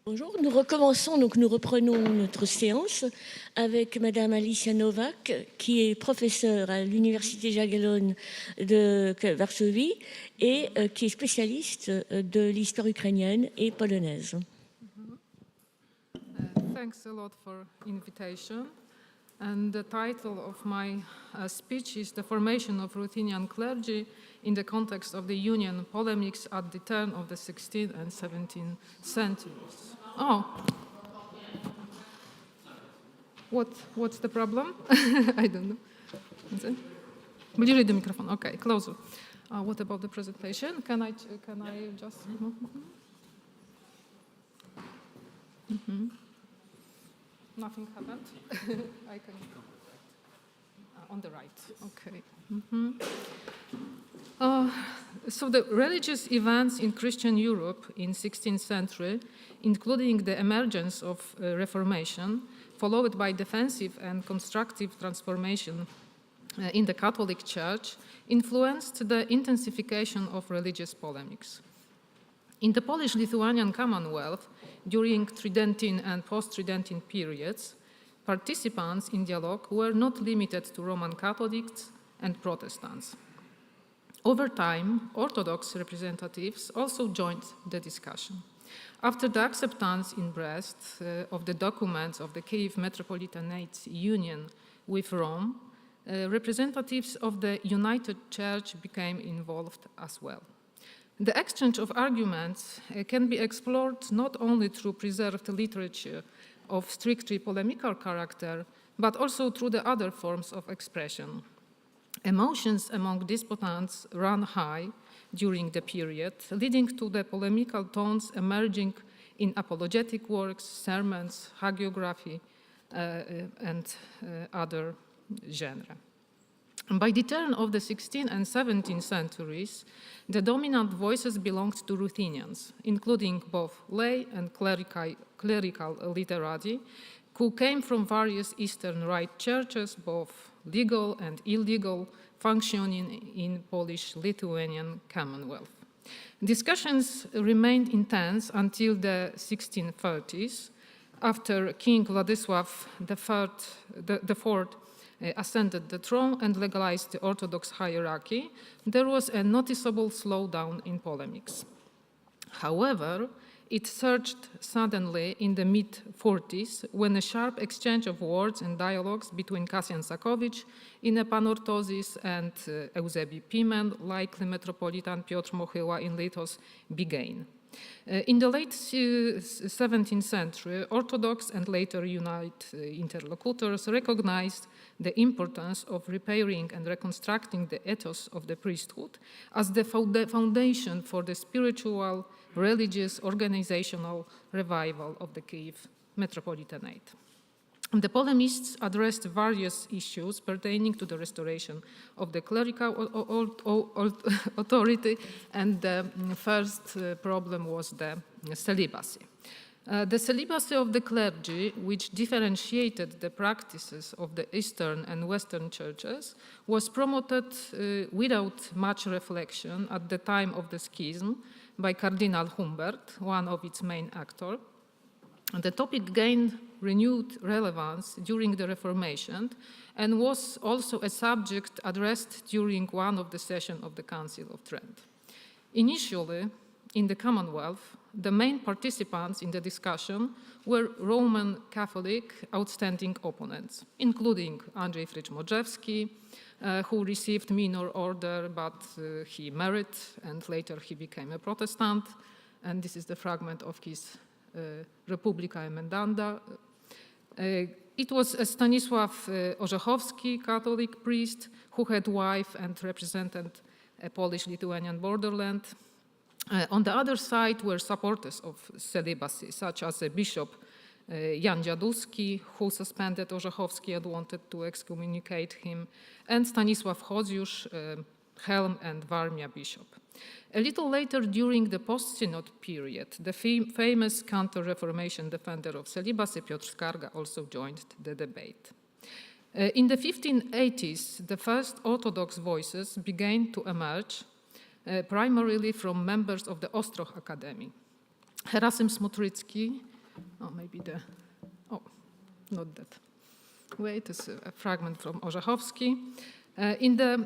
Bonjour, nous recommençons, donc nous reprenons notre séance avec Madame Alicja Nowak, qui est professeure à l'Université jagellonne de Varsovie et qui est spécialiste de l'histoire ukrainienne et polonaise. Thanks a lot for invitation. And the title of my speech is The Formation of Ruthenian Clergy in the Context of the Union Polemics at the Turn of the 16th and 17th Centuries. Oh. What's the problem? I don't know. Bliżej do mikrofonu. Okay, closer. What about the presentation? Can I just... Nothing happened? I can... on the right, okay. So the religious events in Christian Europe in 16th century, including the emergence of Reformation, followed by defensive and constructive transformation in the Catholic Church, influenced the intensification of religious polemics. In the Polish-Lithuanian Commonwealth, during Tridentine and post-Tridentine periods, participants in dialogue were not limited to Roman Catholics and Protestants. Over time, Orthodox representatives also joined the discussion. After the acceptance in Brest of the documents of the Kiev Metropolitanate Union with Rome, representatives of the United Church became involved as well. The exchange of arguments can be explored not only through preserved literature of strictly polemical character, but also through the other forms of expression. Emotions among disputants ran high during the period, leading to the polemical tones emerging in apologetic works, sermons, hagiography, and other genres. By the turn of the 16th and 17th centuries, the dominant voices belonged to Ruthenians, including both lay and clerical literati, who came from various Eastern Rite churches, both legal and illegal, functioning in Polish-Lithuanian Commonwealth. Discussions remained intense until the 1630s, after King Władysław IV ascended the throne and legalized the Orthodox hierarchy. There was a noticeable slowdown in polemics. However, it surged suddenly in the mid-40s when a sharp exchange of words and dialogues between Kasjan Sakowicz in Epanorthosis and Eusebi Pimen, likely Metropolitan Piotr Mochyła in Litos, began. In the late 17th century, Orthodox and later Unite interlocutors recognized the importance of repairing and reconstructing the ethos of the priesthood as the foundation for the spiritual, religious, organizational revival of the Kiev Metropolitanate. The polemists addressed various issues pertaining to the restoration of the clerical authority, and the first problem was the celibacy. The celibacy of the clergy, which differentiated the practices of the Eastern and Western churches, was promoted without much reflection at the time of the schism by Cardinal Humbert, one of its main actors. The topic gained renewed relevance during the Reformation and was also a subject addressed during one of the sessions of the Council of Trent. Initially, in the Commonwealth, the main participants in the discussion were Roman Catholic outstanding opponents, including Andrzej Frycz-Modrzewski, who received minor order, but he married and later he became a Protestant, and this is the fragment of his Republika Emendanda. It was Stanisław Orzechowski, Catholic priest, who had wife and represented a Polish-Lithuanian borderland. On the other side were supporters of celibacy, such as a bishop Jan Dziaduski, who suspended Orzechowski and wanted to excommunicate him, and Stanisław Chodziusz, Helm and Warmia bishop. A little later, during the post-synod period, the famous counter-Reformation defender of celibacy, Piotr Skarga, also joined the debate. In the 1580s, the first Orthodox voices began to emerge, primarily from members of the Ostroh Academy. Herasym Smutrycki, oh, maybe the, oh, not that. Wait, it's a fragment from Orzechowski. In the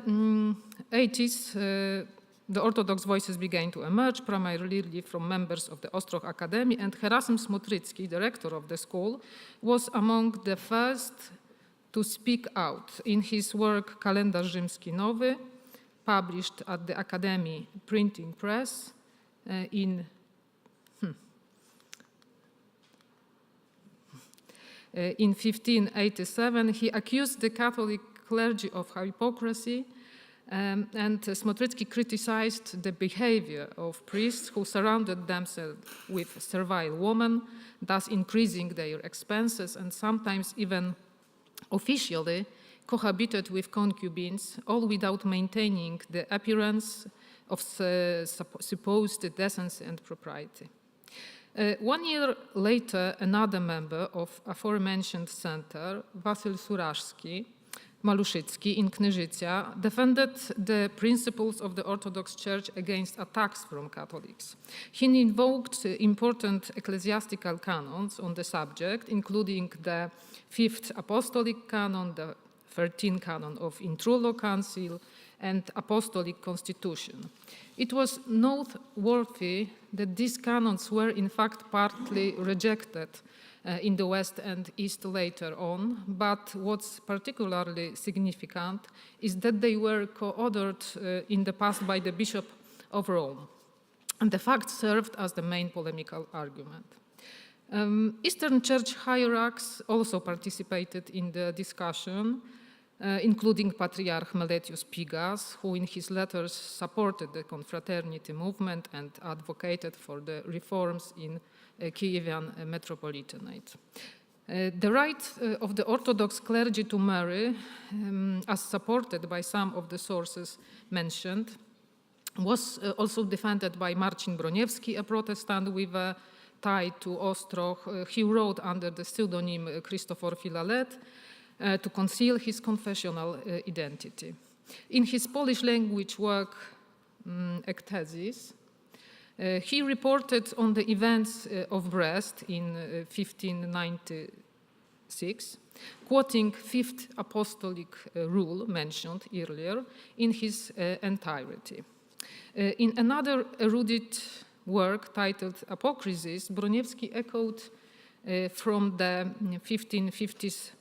80s, the Orthodox voices began to emerge, primarily from members of the Ostroh Academy, and Gerasim Smotrycki, director of the school, was among the first to speak out. In his work Kalendarz Rzymski Nowy, published at the Academy Printing Press in 1587, he accused the Catholic clergy of hypocrisy, and Smotrycki criticized the behavior of priests who surrounded themselves with servile women, thus increasing their expenses, and sometimes even officially cohabited with concubines, all without maintaining the appearance of supposed decency and propriety. 1 year later, another member of aforementioned center, Wasyl Suraszki, Maluszycki in Knyżycja, defended the principles of the Orthodox Church against attacks from Catholics. He invoked important ecclesiastical canons on the subject, including the 5th Apostolic Canon, the 13th Canon of Intrullo Council, and Apostolic Constitution. It was noteworthy that these canons were in fact partly rejected in the West and East later on, but what's particularly significant is that they were co-authored in the past by the Bishop of Rome, and the fact served as the main polemical argument. Eastern Church hierarchs also participated in the discussion, including Patriarch Meletius Pigas, who in his letters supported the confraternity movement and advocated for the reforms in Kievan Metropolitanate. The right of the Orthodox clergy to marry, as supported by some of the sources mentioned, was also defended by Marcin Broniewski, a Protestant with a tie to Ostroh. He wrote under the pseudonym Christopher Filalet to conceal his confessional identity. In his Polish language work, Ekthesis, he reported on the events of Brest in 1596, quoting 5th Apostolic rule mentioned earlier in his entirety. In another erudite work titled Apocrysis, Broniewski echoed from the 1550s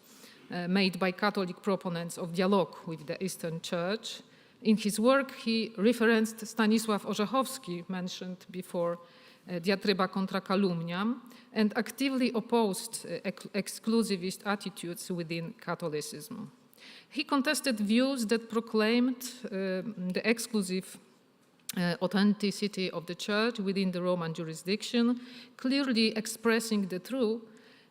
made by Catholic proponents of dialogue with the Eastern Church. In his work, he referenced Stanisław Orzechowski, mentioned before, Diatryba contra calumniam, and actively opposed exclusivist attitudes within Catholicism. He contested views that proclaimed the exclusive authenticity of the Church within the Roman jurisdiction, clearly expressing the truth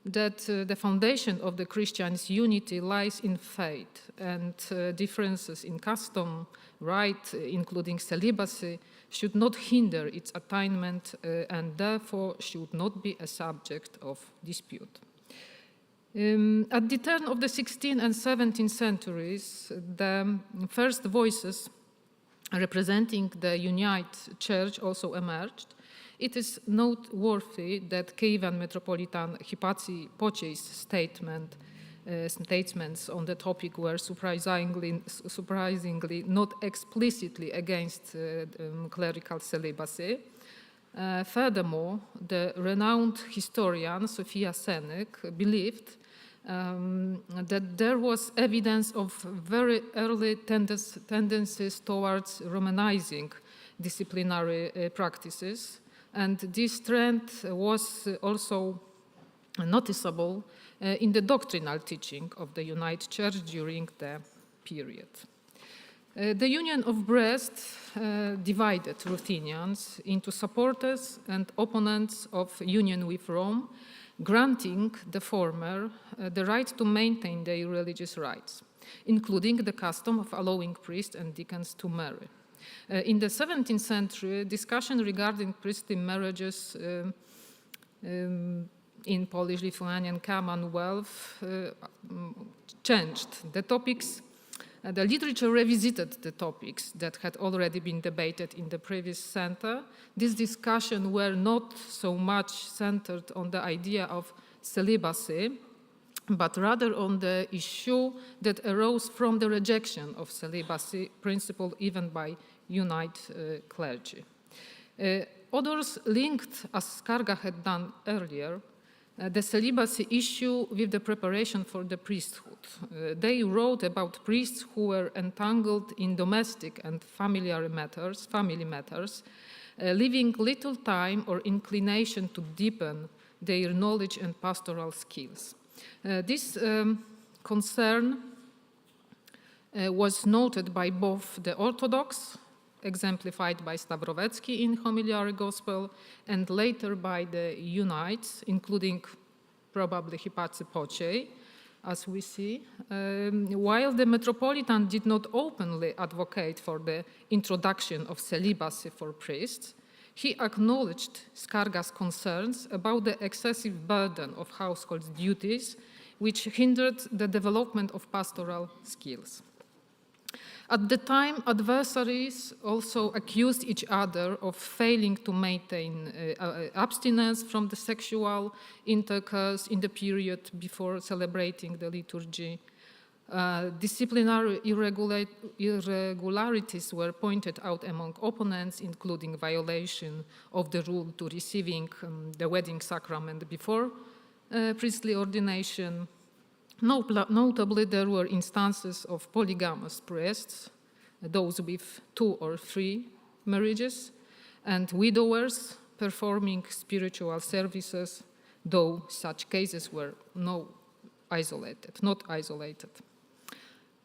that the foundation of the Christians' unity lies in faith, and differences in custom, rite, including celibacy, should not hinder its attainment and therefore should not be a subject of dispute. At the turn of the 16th and 17th centuries, the first voices representing the United Church also emerged. It is noteworthy that Kievan Metropolitan Hypatii Pociej's statements on the topic were surprisingly not explicitly against clerical celibacy. Furthermore, the renowned historian Sofia Senyk believed that there was evidence of very early tendencies towards Romanizing disciplinary practices. And this trend was also noticeable in the doctrinal teaching of the United Church during the period. The Union of Brest divided Ruthenians into supporters and opponents of union with Rome, granting the former the right to maintain their religious rights, including the custom of allowing priests and deacons to marry. In the 17th century, discussion regarding priestly marriages in Polish-Lithuanian Commonwealth changed. The topics The literature revisited the topics that had already been debated in the previous center. These discussions were not so much centered on the idea of celibacy, but rather on the issue that arose from the rejection of celibacy principle even by unite clergy. Others linked, as Skarga had done earlier, the celibacy issue with the preparation for the priesthood. They wrote about priests who were entangled in domestic and family matters, leaving little time or inclination to deepen their knowledge and pastoral skills. This concern was noted by both the Orthodox, exemplified by Stavrovetsky in Homiliary Gospel, and later by the Unites, including probably EPHE-PSL, as we see. While the Metropolitan did not openly advocate for the introduction of celibacy for priests, he acknowledged Skarga's concerns about the excessive burden of household duties, which hindered the development of pastoral skills. At the time, adversaries also accused each other of failing to maintain abstinence from the sexual intercourse in the period before celebrating the liturgy. Disciplinary irregularities were pointed out among opponents, including violation of the rule to receiving the wedding sacrament before priestly ordination. Notably, there were instances of polygamous priests, those with 2 or 3 marriages, and widowers performing spiritual services, though such cases were not isolated.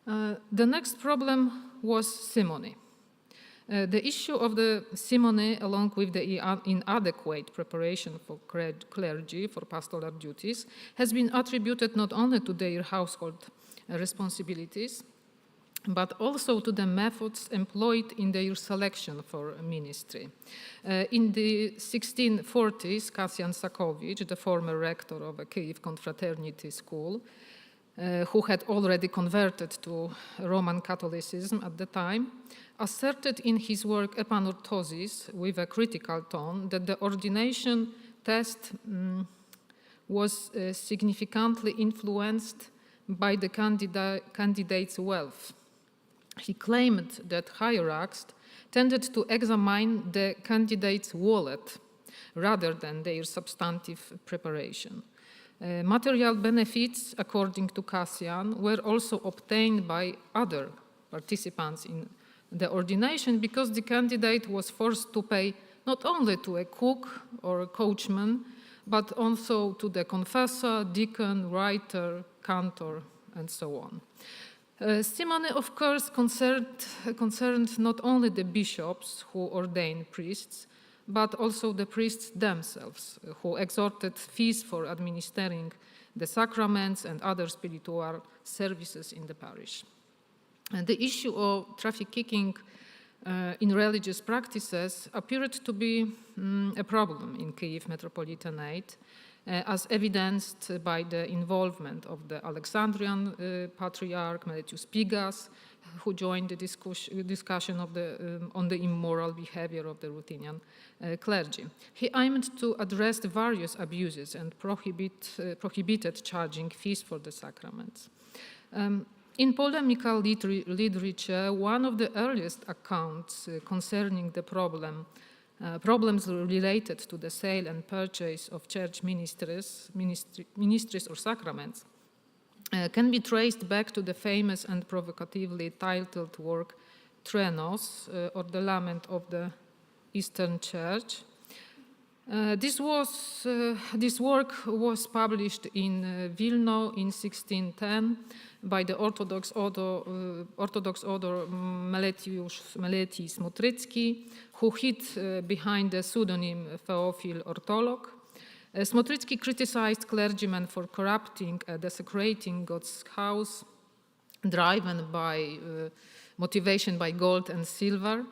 The next problem was simony. The issue of the simony, along with the inadequate preparation for clergy for pastoral duties, has been attributed not only to their household responsibilities, but also to the methods employed in their selection for ministry. In the 1640s, Kasjan Sakowicz, the former rector of a Kiev confraternity school, who had already converted to Roman Catholicism at the time, asserted in his work Epanorthosis with a critical tone that the ordination test was significantly influenced by the candidate's wealth. He claimed that hierarchs tended to examine the candidate's wallet rather than their substantive preparation. Material benefits, according to Kasjan, were also obtained by other participants in the ordination because the candidate was forced to pay not only to a cook or a coachman, but also to the confessor, deacon, writer, cantor, and so on. Simony, of course, concerned not only the bishops who ordained priests, but also the priests themselves, who extorted fees for administering the sacraments and other spiritual services in the parish. And the issue of trafficking in religious practices appeared to be a problem in Kiev Metropolitanate, as evidenced by the involvement of the Alexandrian Patriarch Meletius Pigas, who joined the discussion of on the immoral behavior of the Ruthenian clergy. He aimed to address the various abuses and prohibited charging fees for the sacraments. In polemical literature, one of the earliest accounts concerning the problems related to the sale and purchase of church ministries or sacraments can be traced back to the famous and provocatively titled work Trenos, or the Lament of the Eastern Church. This work was published in Vilno in 1610 by the Orthodox author Meleti Smotrycki, who hid behind the pseudonym Theophil Ortolog. Smotrycki criticized clergymen for corrupting and desecrating God's house, driven by motivation by gold and silver.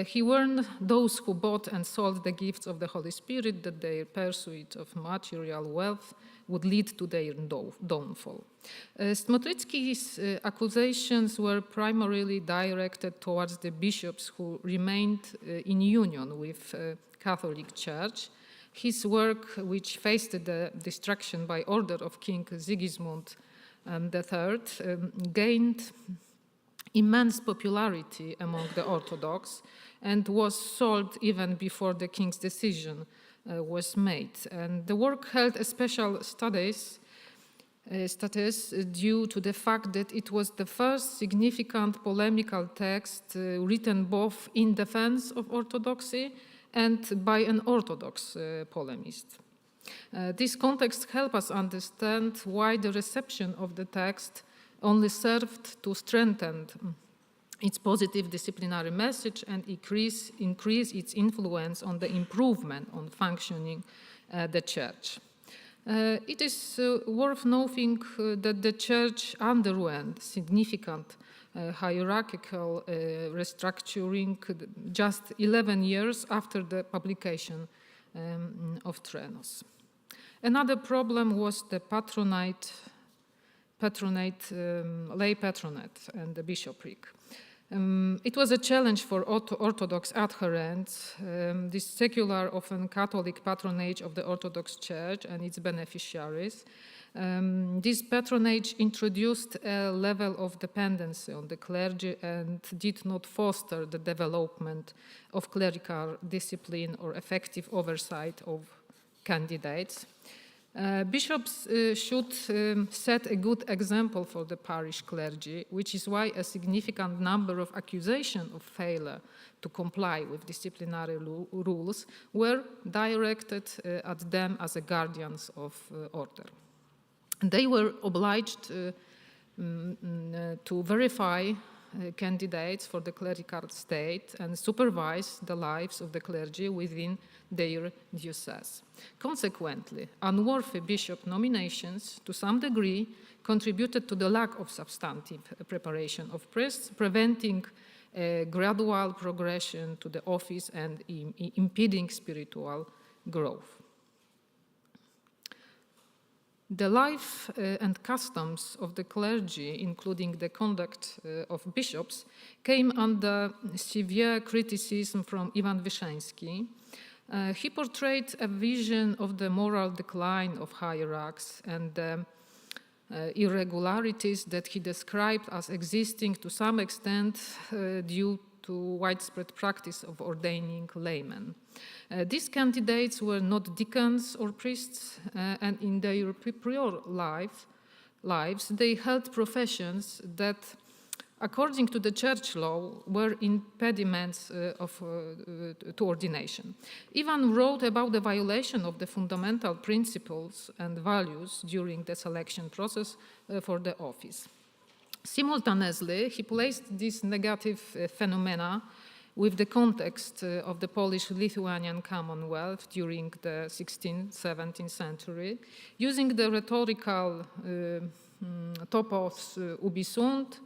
He warned those who bought and sold the gifts of the Holy Spirit that their pursuit of material wealth would lead to their downfall. Smotritsky's accusations were primarily directed towards the bishops who remained in union with Catholic Church. His work, which faced the destruction by order of King Sigismund III, gained immense popularity among the Orthodox and was sold even before the king's decision was made. And the work held a special status due to the fact that it was the first significant polemical text written both in defense of orthodoxy and by an Orthodox polemist. This context helps us understand why the reception of the text only served to strengthen its positive disciplinary message and increase its influence on the improvement on functioning the church. It is worth noting that the church underwent significant hierarchical restructuring just 11 years after the publication of Trenos. Another problem was the lay patronate and the bishopric. It was a challenge for Orthodox adherents, this secular, often Catholic patronage of the Orthodox Church and its beneficiaries. This patronage introduced a level of dependency on the clergy and did not foster the development of clerical discipline or effective oversight of candidates. Bishops should set a good example for the parish clergy, which is why a significant number of accusations of failure to comply with disciplinary rules were directed at them as guardians of order. They were obliged to verify candidates for the clerical state and supervise the lives of the clergy within their diocese. Consequently, unworthy bishop nominations, to some degree, contributed to the lack of substantive preparation of priests, preventing a gradual progression to the office and impeding spiritual growth. The life and customs of the clergy, including the conduct of bishops, came under severe criticism from Iwan Wyszyński. He portrayed a vision of the moral decline of hierarchs and the irregularities that he described as existing to some extent due to widespread practice of ordaining laymen. These candidates were not deacons or priests, and in their prior lives, they held professions that, according to the church law, were impediments to ordination. Ivan wrote about the violation of the fundamental principles and values during the selection process for the office. Simultaneously, he placed these negative phenomena with the context of the Polish-Lithuanian Commonwealth during the 16th, 17th century, using the rhetorical topos ubi sunt.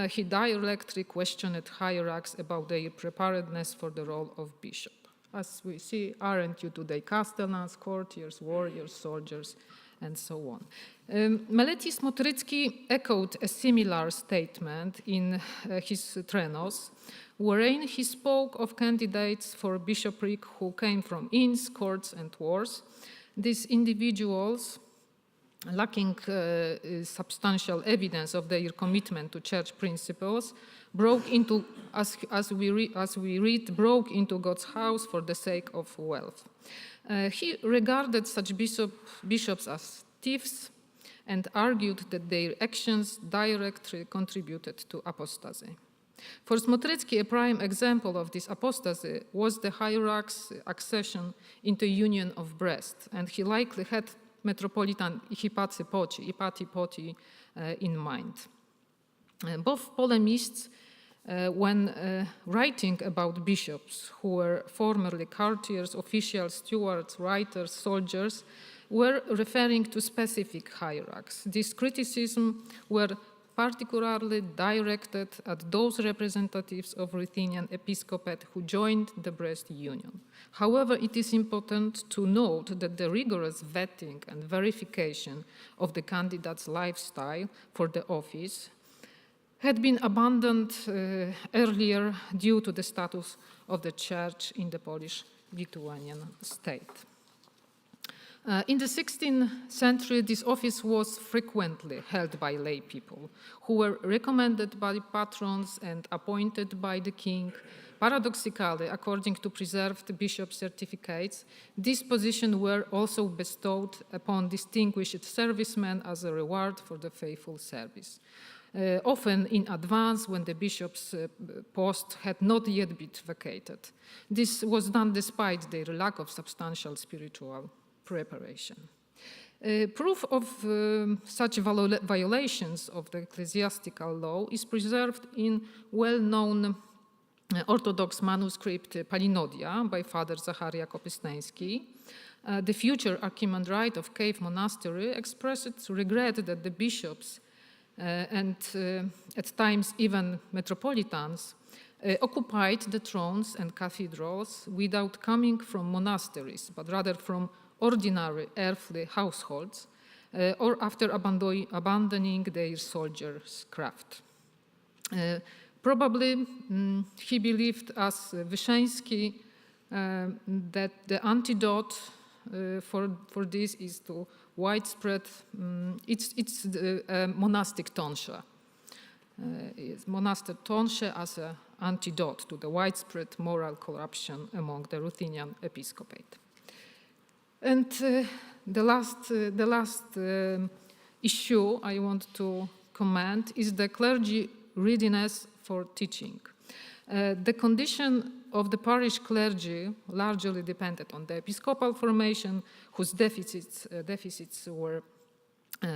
He directly questioned hierarchs about their preparedness for the role of bishop. As we see, aren't you today castellans, courtiers, warriors, soldiers, and so on. Meleti Smotritsky echoed a similar statement in his Trenos, wherein he spoke of candidates for bishopric who came from inns, courts, and wars. These individuals, lacking substantial evidence of their commitment to church principles, broke into, as we read, broke into God's house for the sake of wealth. He regarded such bishops as thieves and argued that their actions directly contributed to apostasy. For Smotritsky, a prime example of this apostasy was the hierarch's accession into Union of Brest, and he likely had Metropolitan Hypaty Poti in mind. Both polemists, when writing about bishops who were formerly courtiers, officials, stewards, writers, soldiers, were referring to specific hierarchs. These criticisms were particularly directed at those representatives of Ruthenian episcopate who joined the Brest Union. However, it is important to note that the rigorous vetting and verification of the candidate's lifestyle for the office had been abandoned earlier due to the status of the church in the Polish-Lithuanian state. In the 16th century, this office was frequently held by lay people who were recommended by patrons and appointed by the king. Paradoxically, according to preserved bishop certificates, these positions were also bestowed upon distinguished servicemen as a reward for the faithful service. Often in advance when the bishop's post had not yet been vacated. This was done despite their lack of substantial spiritual preparation. Proof of such violations of the ecclesiastical law is preserved in well-known Orthodox manuscript Palinodia by Father Zacharia Kopysneński. The future archimandrite of Kiev Monastery expressed regret that the bishops and at times even metropolitans occupied the thrones and cathedrals without coming from monasteries, but rather from ordinary earthly households or after abandoning their soldier's craft. Probably he believed, as Wyszyński, that the antidote for this is to widespread, it's monastic tonsure. Monastic tonsure as an antidote to the widespread moral corruption among the Ruthenian episcopate. And the last issue I want to comment is the clergy readiness for teaching. The condition of the parish clergy largely depended on the episcopal formation, whose deficits were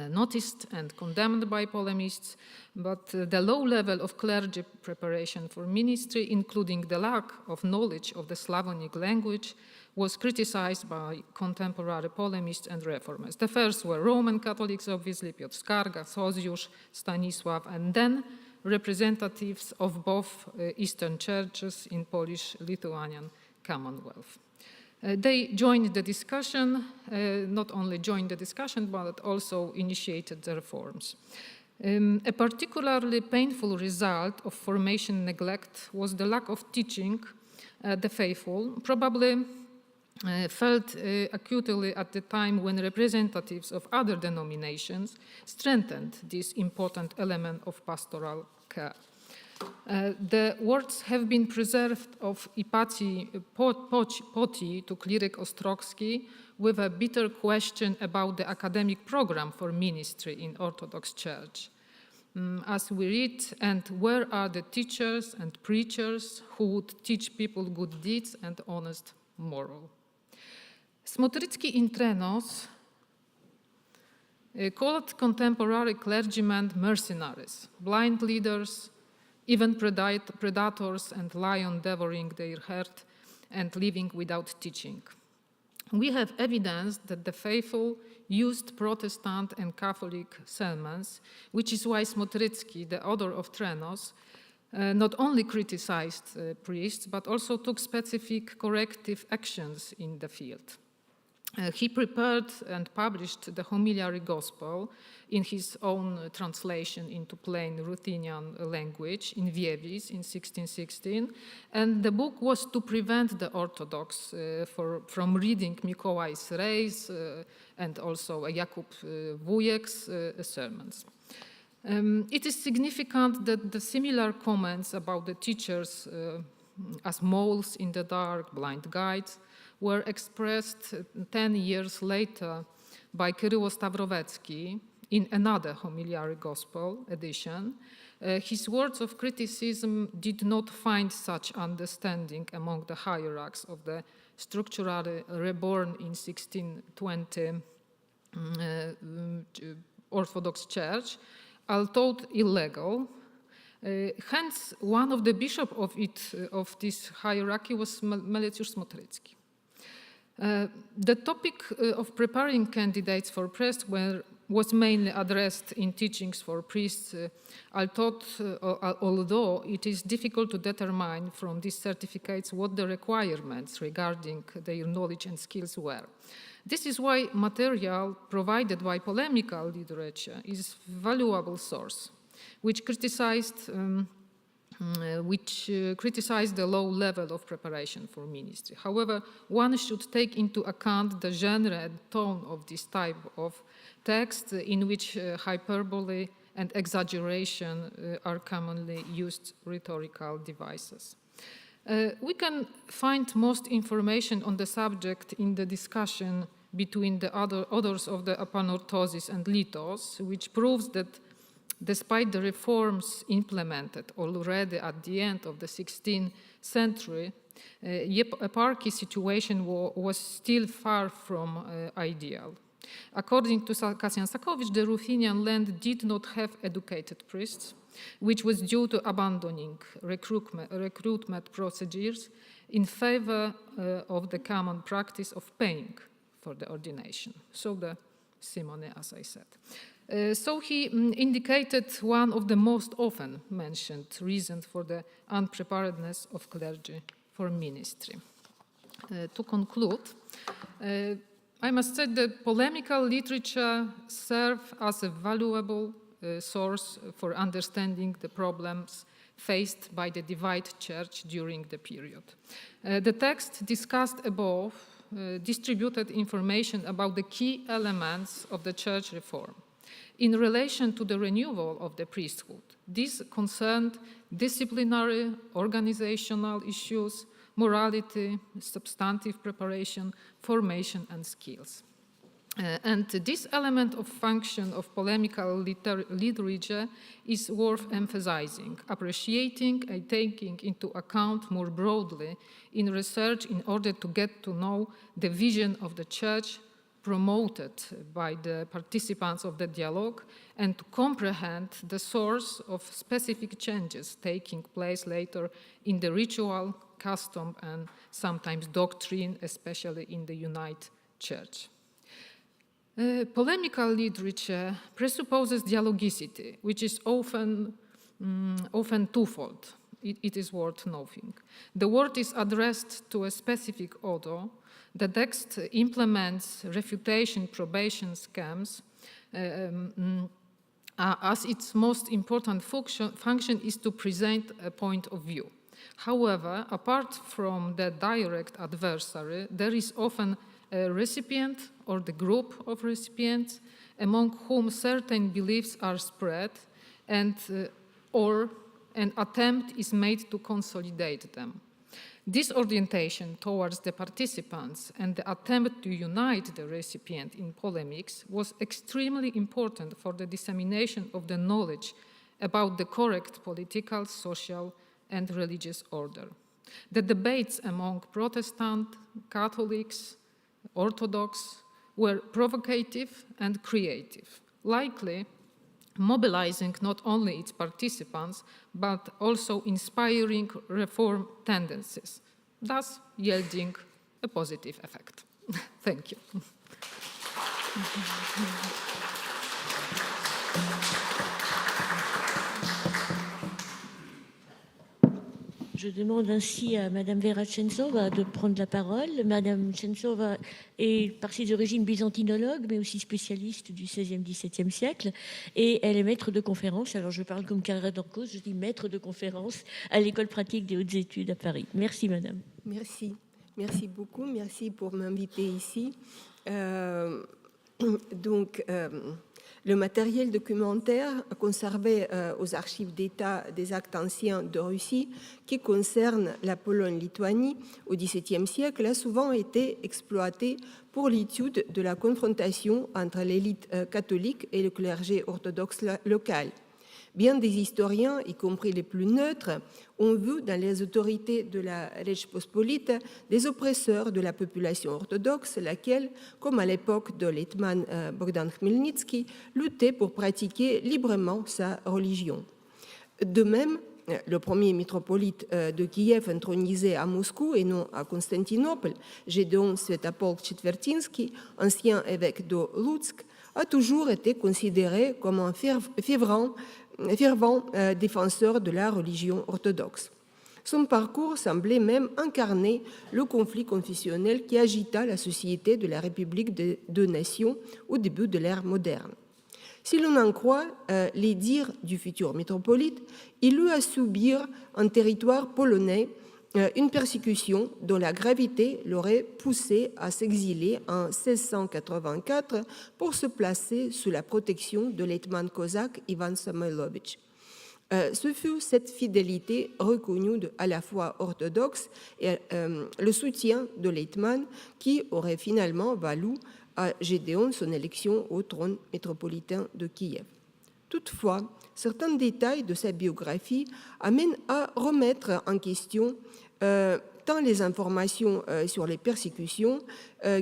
noticed and condemned by polemists, but the low level of clergy preparation for ministry, including the lack of knowledge of the Slavonic language, was criticized by contemporary polemists and reformers. The first were Roman Catholics, obviously, Piotr Skarga, Sosiusz, Stanisław, and then representatives of both Eastern churches in Polish-Lithuanian Commonwealth. They joined the discussion, not only joined the discussion, but also initiated the reforms. A particularly painful result of formation neglect was the lack of teaching the faithful, probably felt acutely at the time when representatives of other denominations strengthened this important element of pastoral care. The words have been preserved of EPHE-PSL to cleric Ostrogski with a bitter question about the academic program for ministry in Orthodox Church. As we read, and where are the teachers and preachers who would teach people good deeds and honest moral? Smotrycki in Trenos called contemporary clergymen mercenaries, blind leaders, even predators and lion devouring their herd and living without teaching. We have evidence that the faithful used Protestant and Catholic sermons, which is why Smotrycki, the author of Trenos, not only criticized priests, but also took specific corrective actions in the field. He prepared and published the homiliary gospel in his own translation into plain Ruthenian language in Wievis in 1616, and the book was to prevent the Orthodox from reading Mikołaj's Reis and also Jakub Wujek's sermons. It is significant that the similar comments about the teachers as moles in the dark, blind guides, were expressed 10 years later by Kyryło Stawrowecki in another homiliary gospel edition. His words of criticism did not find such understanding among the hierarchs of the structurally reborn in 1620 Orthodox Church, although illegal. Hence, one of the bishops of this hierarchy was Meletiusz Smotrycki. The topic of preparing candidates for priests was mainly addressed in teachings for priests, although it is difficult to determine from these certificates what the requirements regarding their knowledge and skills were. This is why material provided by polemical literature is a valuable source, which criticized the low level of preparation for ministry. However, one should take into account the genre and tone of this type of text in which hyperbole and exaggeration are commonly used rhetorical devices. We can find most information on the subject in the discussion between the authors of the Apanorthosis and Litos, which proves that despite the reforms implemented already at the end of the 16th century, eparchy situation was still far from ideal. According to Kasian-Sakowicz, the Ruthenian land did not have educated priests, which was due to abandoning recruitment procedures in favor of the common practice of paying for the ordination. So the simone, as I said. So he indicated one of the most often mentioned reasons for the unpreparedness of clergy for ministry. To conclude, I must say that polemical literature serves as a valuable source for understanding the problems faced by the divided church during the period. The text discussed above distributed information about the key elements of the church reform. In relation to the renewal of the priesthood, this concerned disciplinary, organizational issues, morality, substantive preparation, formation, and skills. And this element of function of polemical literature is worth emphasizing, appreciating, and taking into account more broadly in research in order to get to know the vision of the church promoted by the participants of the dialogue and to comprehend the source of specific changes taking place later in the ritual, custom, and sometimes doctrine, especially in the United Church. Polemical literature presupposes dialogicity, which is often twofold. It is worth noting. The word is addressed to a specific author. The text implements refutation probation schemes as its most important function is to present a point of view. However, apart from the direct adversary, there is often a recipient or the group of recipients among whom certain beliefs are spread or an attempt is made to consolidate them. This orientation towards the participants and the attempt to unite the recipient in polemics was extremely important for the dissemination of the knowledge about the correct political, social, and religious order. The debates among Protestant, Catholics, Orthodox were provocative and creative, likely mobilizing not only its participants, but also inspiring reform tendencies, thus yielding a positive effect. Thank you. Je demande ainsi à Madame Vera Tchentsova de prendre la parole. Madame Tchentsova est par ses origines byzantinologue, mais aussi spécialiste du XVIe, XVIIe siècle, et elle est maître de conférence. Alors je parle comme Carrère d'Orcos, je dis maître de conférence à l'École pratique des hautes études à Paris. Merci Madame. Merci, merci beaucoup, merci pour m'inviter ici. Le matériel documentaire conservé aux archives d'État des actes anciens de Russie qui concerne la Pologne-Lituanie au XVIIe siècle a souvent été exploité pour l'étude de la confrontation entre l'élite catholique et le clergé orthodoxe local. Bien des historiens, y compris les plus neutres, ont vu dans les autorités de la Rzecz Pospolite des oppresseurs de la population orthodoxe, laquelle, comme à l'époque de l'hetman Bogdan Khmelnytsky, luttait pour pratiquer librement sa religion. De même, le premier métropolite de Kiev intronisé à Moscou et non à Constantinople, Gedeon Swiatopołk-Czetwertyński, ancien évêque de Lutsk, a toujours été considéré comme un fervent défenseur de la religion orthodoxe. Son parcours semblait même incarner le conflit confessionnel qui agita la société de la République des deux nations au début de l'ère moderne. Si l'on en croit les dires du futur métropolite, il eut à subir en territoire polonais une persécution dont la gravité l'aurait poussé à s'exiler en 1684 pour se placer sous la protection de l'hetman cosaque Ivan Samoïlovitch. Ce fut cette fidélité reconnue à la foi orthodoxe et le soutien de l'hetman qui aurait finalement valu à Gedeon son élection au trône métropolitain de Kiev. Toutefois, certains détails de sa biographie amènent à remettre en question tant les informations sur les persécutions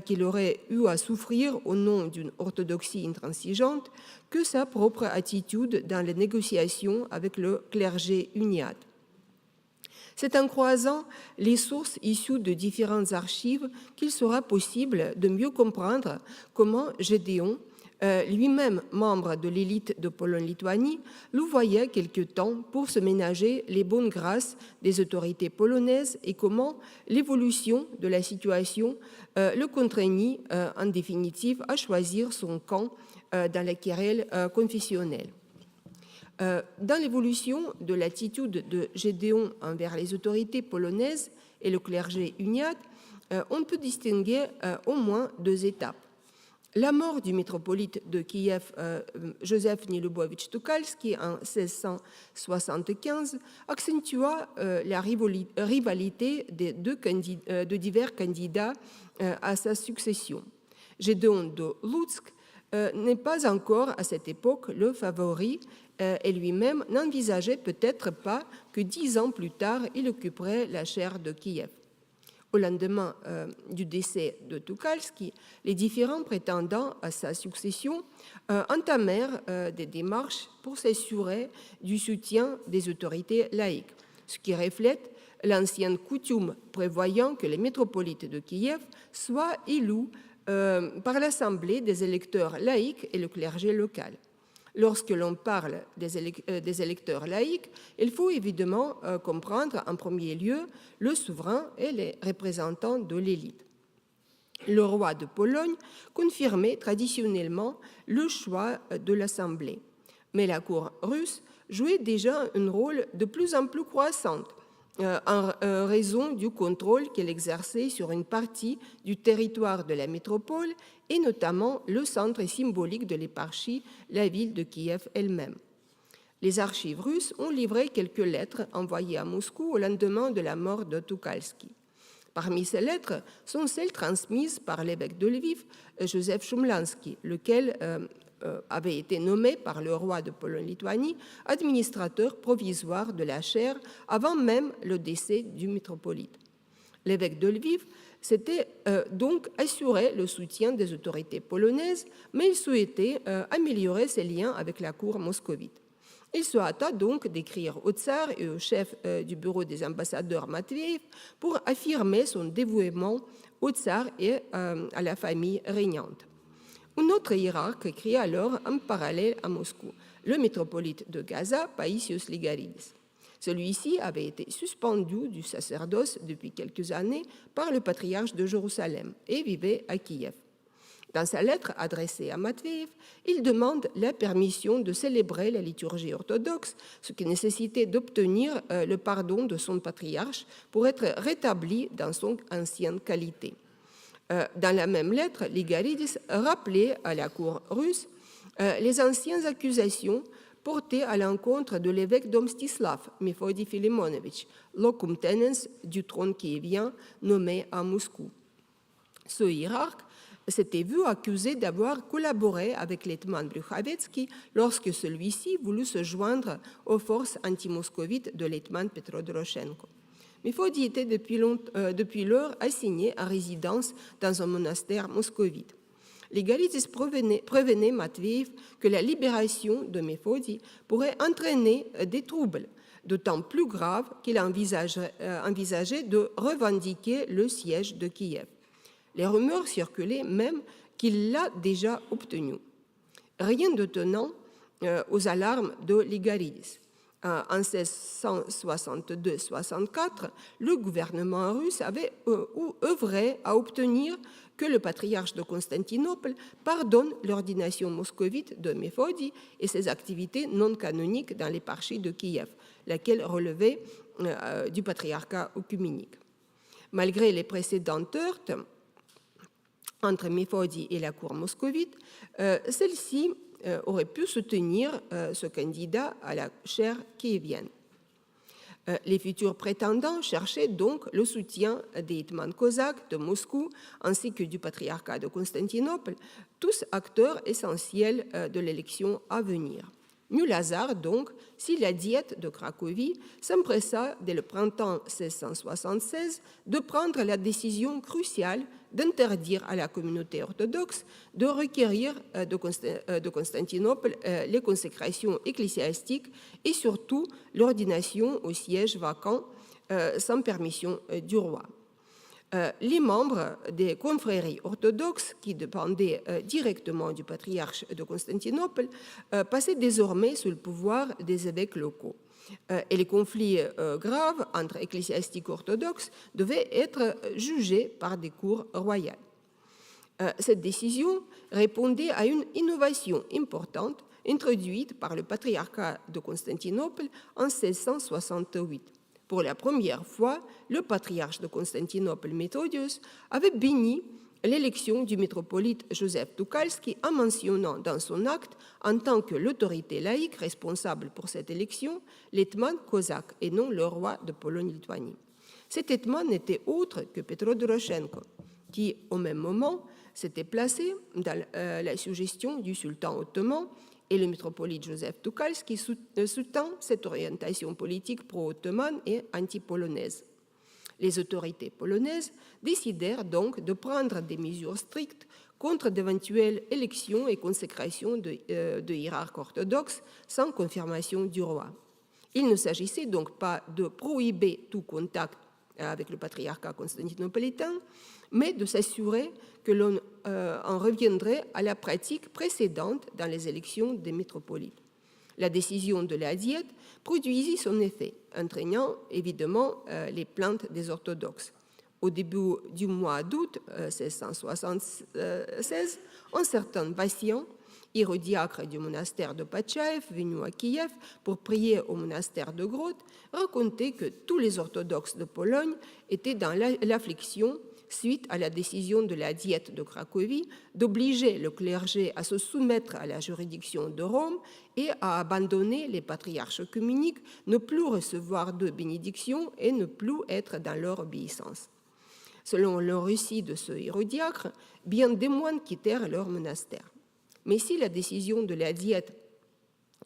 qu'il aurait eu à souffrir au nom d'une orthodoxie intransigeante que sa propre attitude dans les négociations avec le clergé uniate. C'est en croisant les sources issues de différentes archives qu'il sera possible de mieux comprendre comment Gedeon, lui-même membre de l'élite de Pologne-Lituanie, louvoyait quelque temps pour se ménager les bonnes grâces des autorités polonaises et comment l'évolution de la situation le contraignit en définitive à choisir son camp dans la querelle confessionnelle. Dans l'évolution de l'attitude de Gedeon envers les autorités polonaises et le clergé uniate, on peut distinguer au moins deux étapes. La mort du métropolite de Kiev, Joseph Nilubovitch Tuchalski, en 1675, accentua la rivalité de divers candidats à sa succession. Gédéon de Lutsk n'est pas encore à cette époque le favori et lui-même n'envisageait peut-être pas que 10 ans plus tard, il occuperait la chaire de Kiev. Au lendemain du décès de Tuchalski, les différents prétendants à sa succession entamèrent des démarches pour s'assurer du soutien des autorités laïques, ce qui reflète l'ancienne coutume prévoyant que les métropolites de Kiev soient élus par l'Assemblée des électeurs laïcs et le clergé local. Lorsque l'on parle des électeurs laïcs, il faut évidemment comprendre en premier lieu le souverain et les représentants de l'élite. Le roi de Pologne confirmait traditionnellement le choix de l'Assemblée, mais la cour russe jouait déjà un rôle de plus en plus croissant en raison du contrôle qu'elle exerçait sur une partie du territoire de la métropole et notamment le centre symbolique de l'éparchie, la ville de Kiev elle-même. Les archives russes ont livré quelques lettres envoyées à Moscou au lendemain de la mort de Tuchalski. Parmi ces lettres sont celles transmises par l'évêque de Lviv, Joseph Shumlansky, lequel avait été nommé par le roi de Pologne-Lituanie administrateur provisoire de la chaire avant même le décès du métropolite. L'évêque de Lviv s'était donc assuré le soutien des autorités polonaises, mais il souhaitait améliorer ses liens avec la cour moscovite. Il se hâta donc d'écrire au tsar et au chef du bureau des ambassadeurs Matveïev pour affirmer son dévouement au tsar et à la famille régnante. Un autre hiérarque écrit alors en parallèle à Moscou, le métropolite de Gaza, Païsios Ligaridis. Celui-ci avait été suspendu du sacerdoce depuis quelques années par le patriarche de Jérusalem et vivait à Kiev. Dans sa lettre adressée à Matveïev, il demande la permission de célébrer la liturgie orthodoxe, ce qui nécessitait d'obtenir le pardon de son patriarche pour être rétabli dans son ancienne qualité. Dans la même lettre, Ligaridis rappelait à la cour russe les anciennes accusations portées à l'encontre de l'évêque d'Omstislav, Mefodi Filimonovitch, locum tenens du trône kievien nommé à Moscou. Ce hiérarque s'était vu accusé d'avoir collaboré avec l'hetman Bruchavetsky lorsque celui-ci voulut se joindre aux forces anti-moscovites de l'hetman Petro Doroshenko. Mefodi était depuis lors assigné à résidence dans un monastère moscovite. Ligaridis prévenait Matveïev que la libération de Mefodi pourrait entraîner des troubles, d'autant plus grave qu'il envisageait de revendiquer le siège de Kiev. Les rumeurs circulaient même qu'il l'a déjà obtenu. Rien de tenant aux alarmes de Ligaridis. En 1662-64, le gouvernement russe avait œuvré à obtenir que le patriarche de Constantinople pardonne l'ordination moscovite de Méthodie et ses activités non canoniques dans l'éparchie de Kiev, laquelle relevait du patriarcat œcuménique. Malgré les précédentes heurtes entre Méthodie et la cour moscovite, celle-ci aurait pu soutenir ce candidat à la chaire kievienne. Les futurs prétendants cherchaient donc le soutien des hetmans cosaques de Moscou ainsi que du patriarcat de Constantinople, tous acteurs essentiels de l'élection à venir. Nul hasard donc si la diète de Cracovie s'empressa dès le printemps 1676 de prendre la décision cruciale d'interdire à la communauté orthodoxe de requérir de Constantinople les consécrations ecclésiastiques et surtout l'ordination au siège vacant sans permission du roi. Les membres des confréries orthodoxes qui dépendaient directement du patriarche de Constantinople passaient désormais sous le pouvoir des évêques locaux. Et les conflits graves entre ecclésiastiques orthodoxes devaient être jugés par des cours royales. Cette décision répondait à une innovation importante introduite par le patriarcat de Constantinople en 1668. Pour la première fois, le patriarche de Constantinople, Méthodios, avait béni l'élection du métropolite Joseph Tuchalski en mentionnant dans son acte, en tant que l'autorité laïque responsable pour cette élection, l'hetman cosaque et non le roi de Pologne-Lituanie. Cet hetman n'était autre que Petro Doroshenko, qui, au même moment, s'était placé dans la suggestion du sultan ottoman, et le métropolite Joseph Tuchalski soutint cette orientation politique pro-ottomane et anti-polonaise. Les autorités polonaises décidèrent donc de prendre des mesures strictes contre d'éventuelles élections et consécrations de hiérarques orthodoxes sans confirmation du roi. Il ne s'agissait donc pas de prohiber tout contact avec le patriarcat constantinopolitain, mais de s'assurer que l'on en reviendrait à la pratique précédente dans les élections des métropolites. La décision de la diète produisit son effet, entraînant évidemment les plaintes des orthodoxes. Au début du mois d'août 1676, un certain Vassian, hérodiacre du monastère de Patchaev, venu à Kiev pour prier au monastère de Groth, racontait que tous les orthodoxes de Pologne étaient dans l'affliction suite à la décision de la diète de Cracovie d'obliger le clergé à se soumettre à la juridiction de Rome et à abandonner les patriarches œcuméniques, ne plus recevoir de bénédiction et ne plus être dans leur obéissance. Selon le récit de ce hérodiacre, bien des moines quittèrent leur monastère. Mais si la décision de la diète,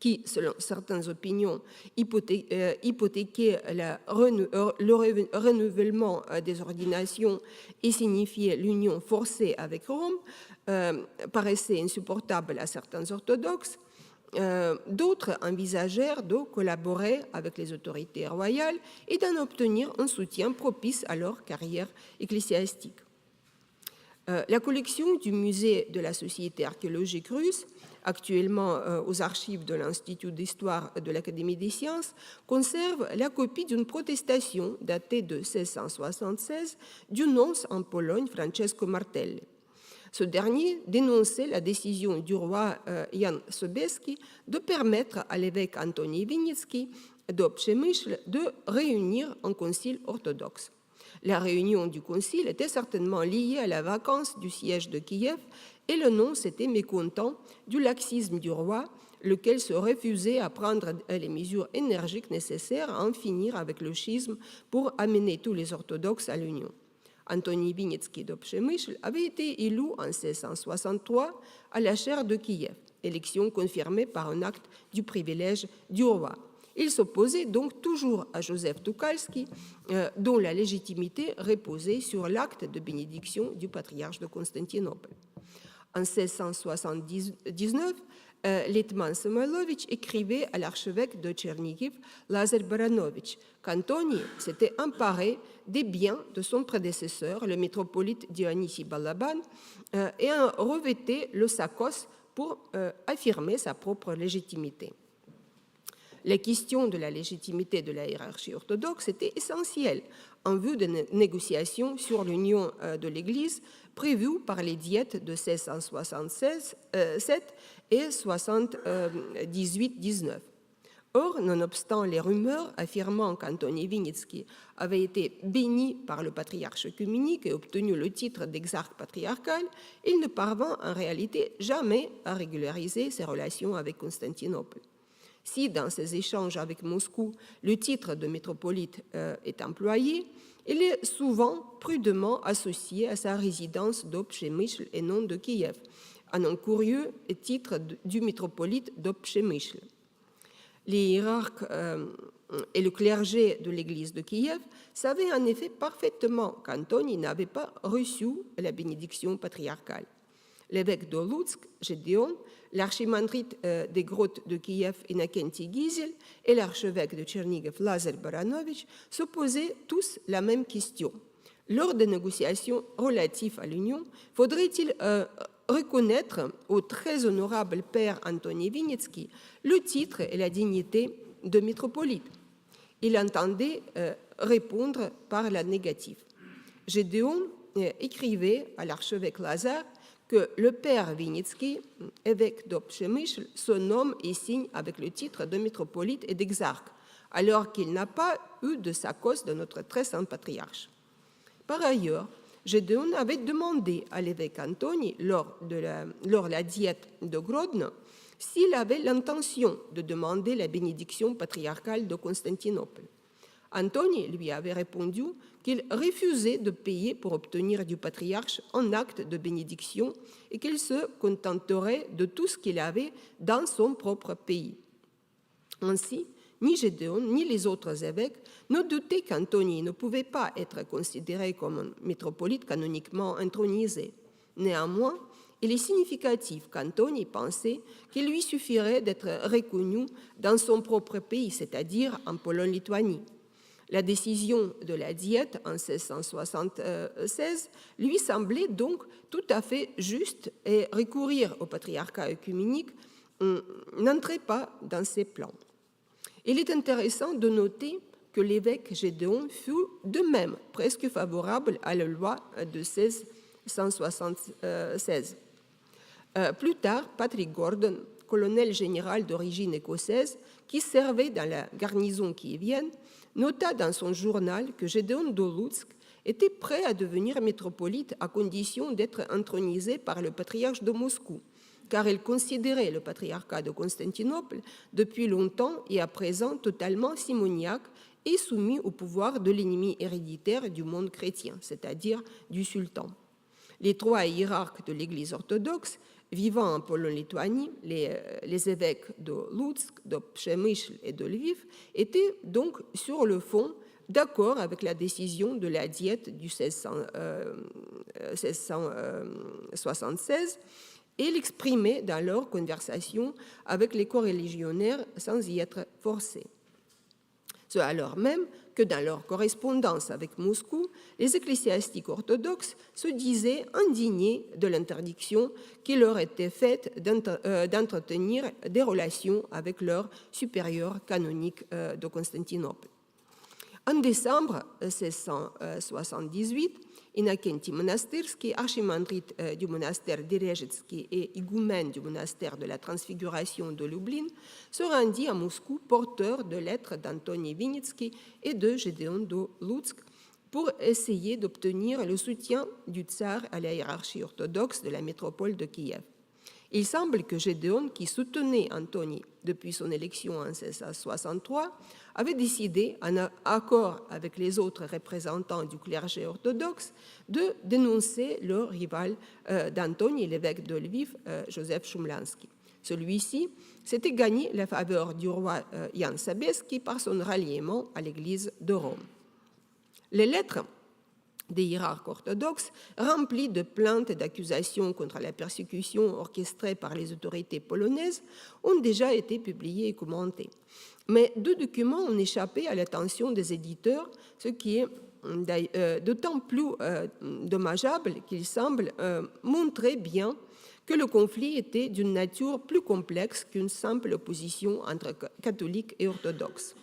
qui, selon certaines opinions, hypothéquait le renouvellement des ordinations et signifiait l'union forcée avec Rome, paraissait insupportable à certains orthodoxes, d'autres envisagèrent de collaborer avec les autorités royales et d'en obtenir un soutien propice à leur carrière ecclésiastique. La collection du musée de la Société archéologique russe, actuellement aux archives de l'Institut d'histoire de l'Académie des sciences, conserve la copie d'une protestation datée de 1676 du nonce en Pologne Francesco Martelli. Ce dernier dénonçait la décision du roi Jan Sobieski de permettre à l'évêque Antoni Winnicki de Przemyśl de réunir un concile orthodoxe. La réunion du concile était certainement liée à la vacance du siège de Kiev et le nonce était mécontent du laxisme du roi, lequel se refusait à prendre les mesures énergiques nécessaires à en finir avec le schisme pour amener tous les orthodoxes à l'union. Antoni Winnicki de Przemyśl avait été élu en 1663 à la chaire de Kiev, élection confirmée par un acte du privilège du roi. Il s'opposait donc toujours à Joseph Tuchalski, dont la légitimité reposait sur l'acte de bénédiction du patriarche de Constantinople. En 1679, l'hétman Samoïlovitch écrivait à l'archevêque de Tchernihiv, Lazar Baranovitch, qu'Antoni s'était emparé des biens de son prédécesseur, le métropolite Dionysi Balaban, et en revêtait le sakos pour affirmer sa propre légitimité. La question de la légitimité de la hiérarchie orthodoxe était essentielle en vue de négociations sur l'union de l'Église prévues par les diètes de 1667 et 78-19. Or, nonobstant les rumeurs affirmant qu'Antoni Vinnytsky avait été béni par le patriarche œcuménique et obtenu le titre d'exarque patriarcal, il ne parvint en réalité jamais à régulariser ses relations avec Constantinople. Si, dans ses échanges avec Moscou, le titre de métropolite est employé, il est souvent prudemment associé à sa résidence d'Opchemysl et non de Kiev, en un curieux titre du métropolite d'Opchemysl. Les hiérarques et le clergé de l'église de Kiev savaient en effet parfaitement qu'Antoni n'avait pas reçu la bénédiction patriarcale. L'évêque de Lutsk, Gedeon, l'archimandrite des grottes de Kiev, Innocentie Gizel, et l'archevêque de Tchernihiv, Lazar Baranovitch, se posaient tous la même question. Lors des négociations relatives à l'union, faudrait-il reconnaître au très honorable père Antoni Vinnytsky le titre et la dignité de métropolite? Il entendait répondre par la négative. Gédéon écrivait à l'archevêque Lazare que le père Vinnytsky, évêque d'Opchemysl, se nomme et signe avec le titre de métropolite et d'exarque, alors qu'il n'a pas eu de sakos de notre très saint patriarche. Par ailleurs, Gédéon avait demandé à l'évêque Antoni, lors la diète de Grodno, s'il avait l'intention de demander la bénédiction patriarcale de Constantinople. Antoni lui avait répondu qu'il refusait de payer pour obtenir du patriarche un acte de bénédiction et qu'il se contenterait de tout ce qu'il avait dans son propre pays. Ainsi, ni Gédéon ni les autres évêques ne doutaient qu'Antoni ne pouvait pas être considéré comme un métropolite canoniquement intronisé. Néanmoins, il est significatif qu'Antoni pensait qu'il lui suffirait d'être reconnu dans son propre pays, c'est-à-dire en Pologne-Lituanie. La décision de la diète en 1676 lui semblait donc tout à fait juste et recourir au patriarcat œcuménique n'entrait pas dans ses plans. Il est intéressant de noter que l'évêque Gédéon fut de même presque favorable à la loi de 1676. Plus tard, Patrick Gordon, colonel général d'origine écossaise qui servait dans la garnison kievienne, nota dans son journal que Gédéon de Lutsk était prêt à devenir métropolite à condition d'être intronisé par le patriarche de Moscou, car il considérait le patriarcat de Constantinople depuis longtemps et à présent totalement simoniaque et soumis au pouvoir de l'ennemi héréditaire du monde chrétien, c'est-à-dire du sultan. Les trois hiérarques de l'Église orthodoxe vivant en Pologne-Lituanie, les évêques de Lutsk, de Przemysl et de Lviv, étaient donc sur le fond d'accord avec la décision de la diète du 1676 et l'exprimaient dans leur conversation avec les coreligionnaires sans y être forcés. Ce alors même que dans leur correspondance avec Moscou, les ecclésiastiques orthodoxes se disaient indignés de l'interdiction qui leur était faite d'entretenir des relations avec leur supérieur canonique de Constantinople. En décembre 1678, Innocentie Monastyrsky, archimandrite du monastère d'Irezhetsky et higoumène du monastère de la Transfiguration de Lublin, se rendit à Moscou porteur de lettres d'Antoni Vinnytsky et de Gédéon de Lutsk pour essayer d'obtenir le soutien du tsar à la hiérarchie orthodoxe de la métropole de Kiev. Il semble que Gédéon, qui soutenait Antoni depuis son élection en 1663, avait décidé, en accord avec les autres représentants du clergé orthodoxe, de dénoncer le rival d'Antoni, l'évêque de Lviv, Joseph Shumlansky. Celui-ci s'était gagné la faveur du roi Jan Sobieski par son ralliement à l'Église de Rome. Les lettres des hiérarques orthodoxes, remplis de plaintes et d'accusations contre la persécution orchestrée par les autorités polonaises, ont déjà été publiés et commentés. Mais 2 documents ont échappé à l'attention des éditeurs, ce qui est d'autant plus dommageable qu'il semble montrer bien que le conflit était d'une nature plus complexe qu'une simple opposition entre catholiques et orthodoxes.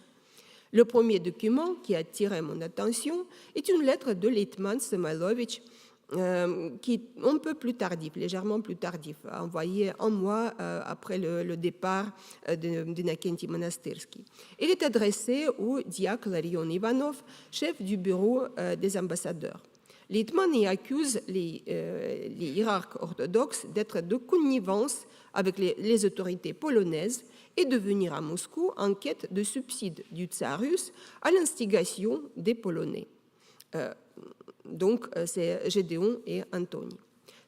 Le premier document qui a attiré mon attention est une lettre de l'Hetman Semailovitch, qui est un peu plus tardif, légèrement plus tardif, envoyé un mois après le départ d'Innocentii Monastyrsky. Il est adressé au diacre Larion Ivanov, chef du bureau des ambassadeurs. L'Hetman y accuse les hiérarques orthodoxes d'être de connivence avec les autorités polonaises et de venir à Moscou en quête de subsides du tsar russe à l'instigation des Polonais. Donc, c'est Gedeon et Antoni.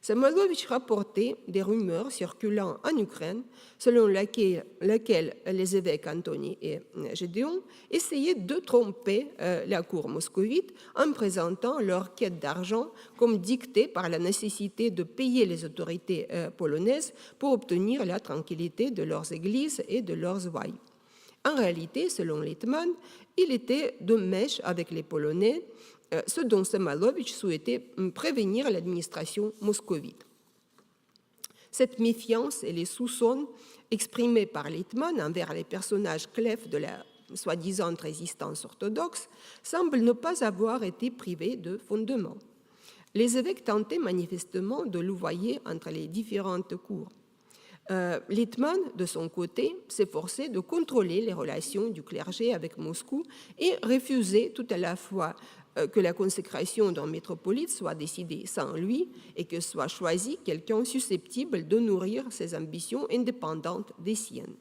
Semailovitch rapportait des rumeurs circulant en Ukraine selon lesquelles les évêques Antoni et Gedeon essayaient de tromper la cour moscovite en présentant leur quête d'argent comme dictée par la nécessité de payer les autorités polonaises pour obtenir la tranquillité de leurs églises et de leurs ouailles. En réalité, selon l'Hetman, il était de mèche avec les Polonais, ce dont Semailovitch souhaitait prévenir l'administration moscovite. Cette méfiance et les soupçons exprimés par l'Hetman envers les personnages clefs de la soi-disant résistance orthodoxe semblent ne pas avoir été privés de fondement. Les évêques tentaient manifestement de louvoyer entre les différentes cours. L'Hetman, de son côté, s'efforçait de contrôler les relations du clergé avec Moscou et refusait tout à la fois que la consécration d'un métropolite soit décidée sans lui et que soit choisi quelqu'un susceptible de nourrir ses ambitions indépendantes des siennes.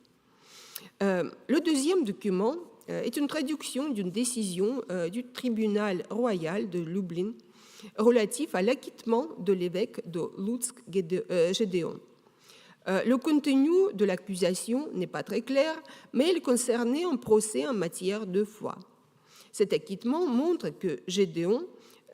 Le deuxième document est une traduction d'une décision du tribunal royal de Lublin relatif à l'acquittement de l'évêque de Lutsk Gedeon. Le contenu de l'accusation n'est pas très clair, mais il concernait un procès en matière de foi. Cet acquittement montre que Gedeon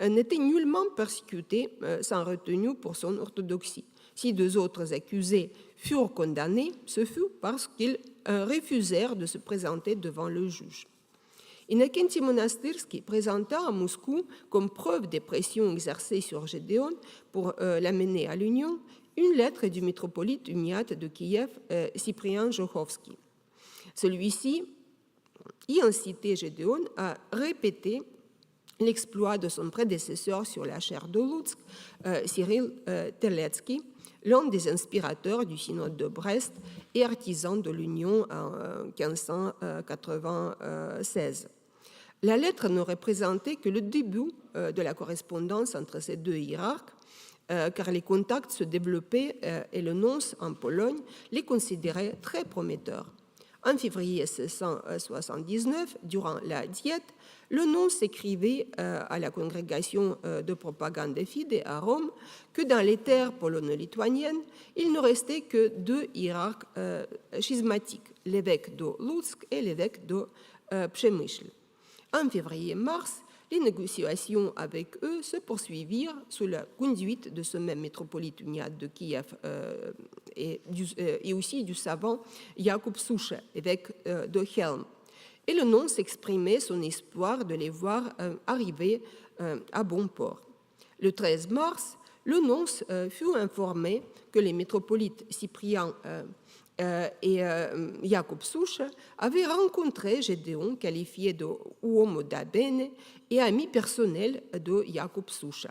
n'était nullement persécuté sans retenue pour son orthodoxie. Si 2 autres accusés furent condamnés, ce fut parce qu'ils refusèrent de se présenter devant le juge. Innocentii Monastyrsky présenta à Moscou, comme preuve des pressions exercées sur Gedeon pour l'amener à l'Union, une lettre du métropolite uniate de Kiev, Cyprien Jochovski. Celui-ci y incitait Gedeon à répéter l'exploit de son prédécesseur sur la chaire de Lutsk, Cyril Terlecki, l'un des inspirateurs du synode de Brest et artisan de l'Union en 1596. La lettre ne représentait que le début de la correspondance entre ces 2 hiérarques, car les contacts se développaient et le nonce en Pologne les considérait très prometteurs. En février 1679, durant la diète, le nonce écrivait à la congrégation de propagande des Fide à Rome que dans les terres polono-lituaniennes, il ne restait que 2 hiérarques schismatiques, l'évêque de Lutsk et l'évêque de Przemysl. En février-mars, les négociations avec eux se poursuivirent sous la conduite de ce même métropolite uniate de Kiev et aussi du savant Jakub Suche, évêque de Chelm. Et le nonce exprimait son espoir de les voir arriver à bon port. Le 13 mars, le nonce fut informé que les métropolites Cyprien et Jakub Suche avaient rencontré Gedeon, qualifié de uomo da bene et ami personnel de Jakub Suche.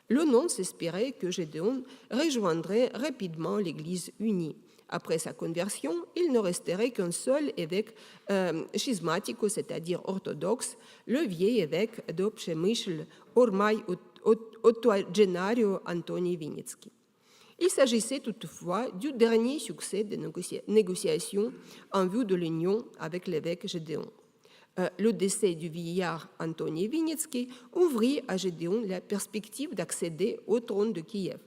Le nonce espérait que Gedeon rejoindrait rapidement l'Église unie. Après sa conversion, il ne resterait qu'un seul évêque schismatico, c'est-à-dire orthodoxe, le vieil évêque de Przemysl, Ormai Ottogenario Antoni Winnicki. Il s'agissait toutefois du dernier succès des négociations en vue de l'union avec l'évêque Gedeon. Le décès du vieillard Antoni Winnicki ouvrit à Gedeon la perspective d'accéder au trône de Kiev.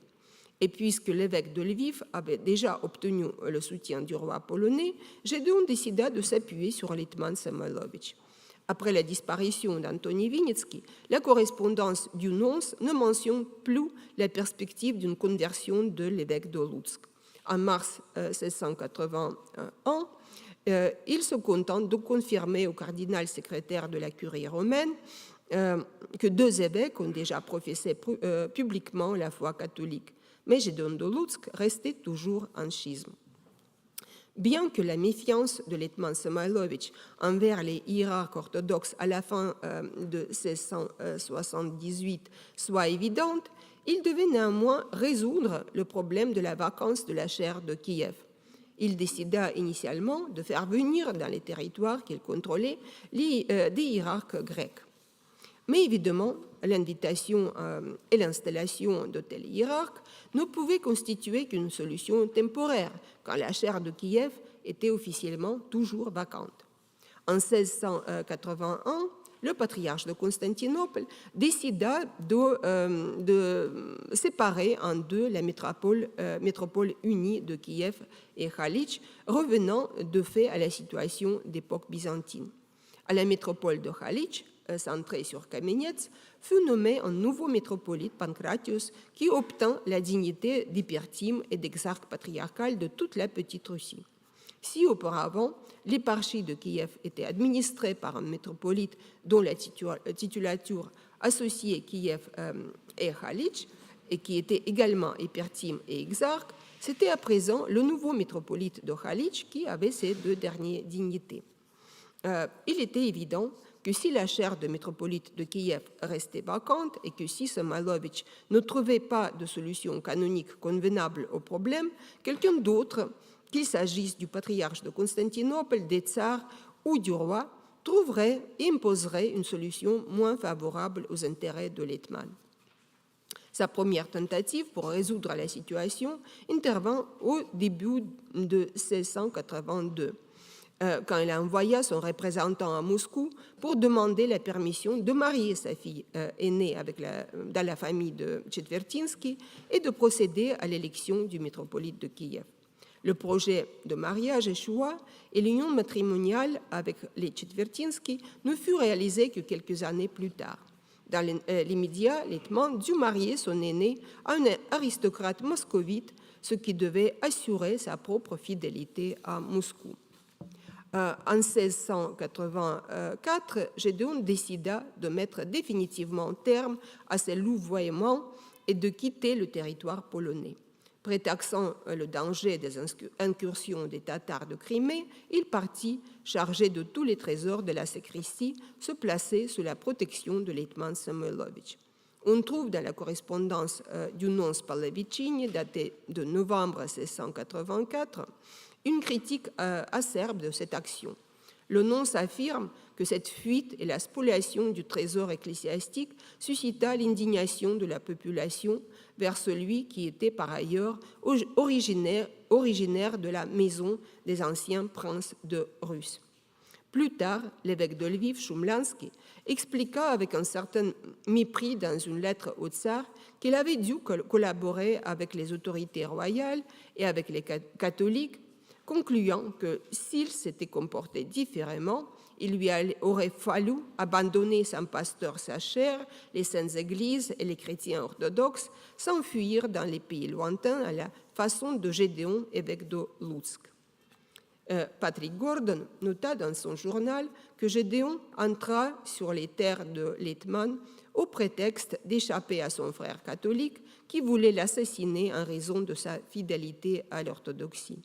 Et puisque l'évêque de Lviv avait déjà obtenu le soutien du roi polonais, Gedeon décida de s'appuyer sur l'Hetman Semailovitch. Après la disparition d'Antoni Winnicki, la correspondance du nonce ne mentionne plus la perspective d'une conversion de l'évêque de Lutsk. En mars 1681, il se contente de confirmer au cardinal secrétaire de la curie romaine que 2 évêques ont déjà professé publiquement la foi catholique, mais Gédéon de Lutsk restait toujours en schisme. Bien que la méfiance de l'hétman Samailovitch envers les hiérarques orthodoxes à la fin de 1678 soit évidente, il devait néanmoins résoudre le problème de la vacance de la chaire de Kiev. Il décida initialement de faire venir dans les territoires qu'il contrôlait des hiérarques grecs. Mais évidemment, l'invitation et l'installation de tels hiérarques ne pouvaient constituer qu'une solution temporaire, quand la chaire de Kiev était officiellement toujours vacante. En 1681, le patriarche de Constantinople décida de séparer en 2 la métropole unie de Kiev et Halytch, revenant de fait à la situation d'époque byzantine. À la métropole de Halytch, centrée sur Kamenets, fut nommé un nouveau métropolite, Pancratius, qui obtint la dignité d'hypertime et d'exarque patriarcal de toute la Petite Russie. Si auparavant, l'éparchie de Kiev était administrée par un métropolite dont la titulature associait Kiev et Halytch, et qui était également hypertime et exarque, c'était à présent le nouveau métropolite de Halytch qui avait ces 2 dernières dignités. Il était évident que si la chaire de métropolite de Kiev restait vacante et que si Samailovitch ne trouvait pas de solution canonique convenable au problème, quelqu'un d'autre, qu'il s'agisse du patriarche de Constantinople, des tsars ou du roi, trouverait et imposerait une solution moins favorable aux intérêts de l'hétman. Sa première tentative pour résoudre la situation intervint au début de 1682. Quand il envoya son représentant à Moscou pour demander la permission de marier sa fille aînée dans la famille de Czetwertyński et de procéder à l'élection du métropolite de Kiev. Le projet de mariage échoua et l'union matrimoniale avec les Czetwertyński ne fut réalisée que quelques années plus tard. Dans l'immédiat, l'hétman dut marier son aîné à un aristocrate moscovite, ce qui devait assurer sa propre fidélité à Moscou. En 1684, Gédéon décida de mettre définitivement terme à ces louvoiements et de quitter le territoire polonais. Prétextant le danger des incursions des Tatars de Crimée, il partit, chargé de tous les trésors de la sacristie, se placer sous la protection de l'hétman Samailovitch. On trouve dans la correspondance du nonce Pallavicini, datée de novembre 1684, une critique acerbe de cette action. Le nonce affirme que cette fuite et la spoliation du trésor ecclésiastique suscita l'indignation de la population vers celui qui était par ailleurs originaire de la maison des anciens princes de Russe. Plus tard, l'évêque de Lviv, Shumlansky, expliqua avec un certain mépris dans une lettre au tsar qu'il avait dû collaborer avec les autorités royales et avec les catholiques, concluant que s'il s'était comporté différemment, il lui aurait fallu abandonner son pasteur, sa chaire, les saintes églises et les chrétiens orthodoxes, s'enfuir dans les pays lointains à la façon de Gédéon, évêque de Lutsk. Patrick Gordon nota dans son journal que Gédéon entra sur les terres de l'hétman au prétexte d'échapper à son frère catholique qui voulait l'assassiner en raison de sa fidélité à l'orthodoxie.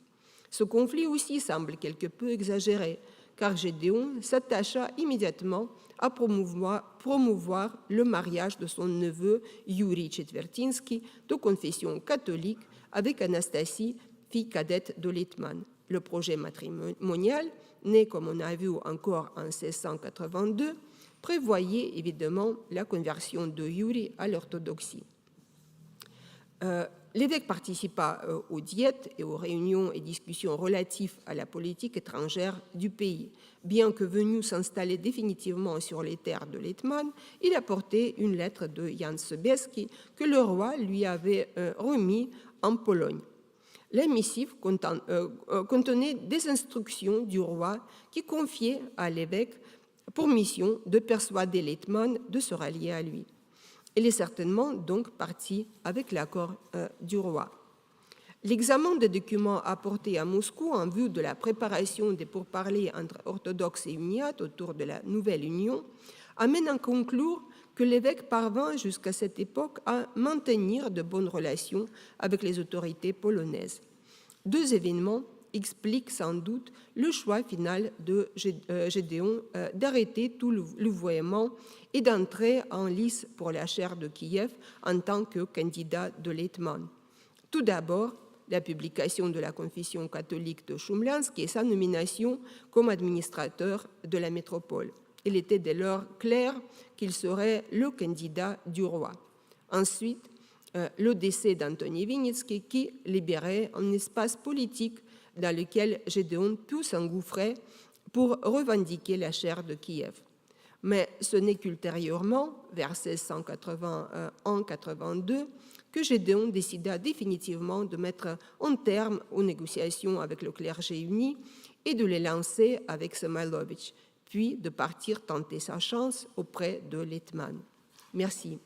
Ce conflit aussi semble quelque peu exagéré, car Gédéon s'attacha immédiatement à promouvoir le mariage de son neveu Yuri Czetwertyński, de confession catholique, avec Anastasie, fille cadette de l'hétman. Le projet matrimonial, né comme on a vu encore en 1682, prévoyait évidemment la conversion de Yuri à l'orthodoxie. L'évêque participa aux diètes et aux réunions et discussions relatives à la politique étrangère du pays. Bien que venu s'installer définitivement sur les terres de l'hétman, il apportait une lettre de Jan Sobieski que le roi lui avait remis en Pologne. La missive contenait des instructions du roi qui confiaient à l'évêque pour mission de persuader l'Hetman de se rallier à lui. Il est certainement donc parti avec l'accord du roi. L'examen des documents apportés à Moscou en vue de la préparation des pourparlers entre orthodoxes et uniates autour de la nouvelle union amène à conclure que l'évêque parvint jusqu'à cette époque à maintenir de bonnes relations avec les autorités polonaises. Deux événements expliquent sans doute le choix final de Gédéon d'arrêter tout louvoiement et d'entrer en lice pour la chaire de Kiev en tant que candidat de l'Hetman. Tout d'abord, la publication de la confession catholique de Chumlansk et sa nomination comme administrateur de la métropole. Il était dès lors clair qu'il serait le candidat du roi. Ensuite, le décès d'Antoni Vinnytsky qui libérait un espace politique dans lequel Gédéon put s'engouffrer pour revendiquer la chaire de Kiev. Mais ce n'est qu'ultérieurement, vers 1681-82, que Gédéon décida définitivement de mettre un terme aux négociations avec le clergé uni et de les lancer avec Samailovitch, puis de partir tenter sa chance auprès de l'Hetman. Merci.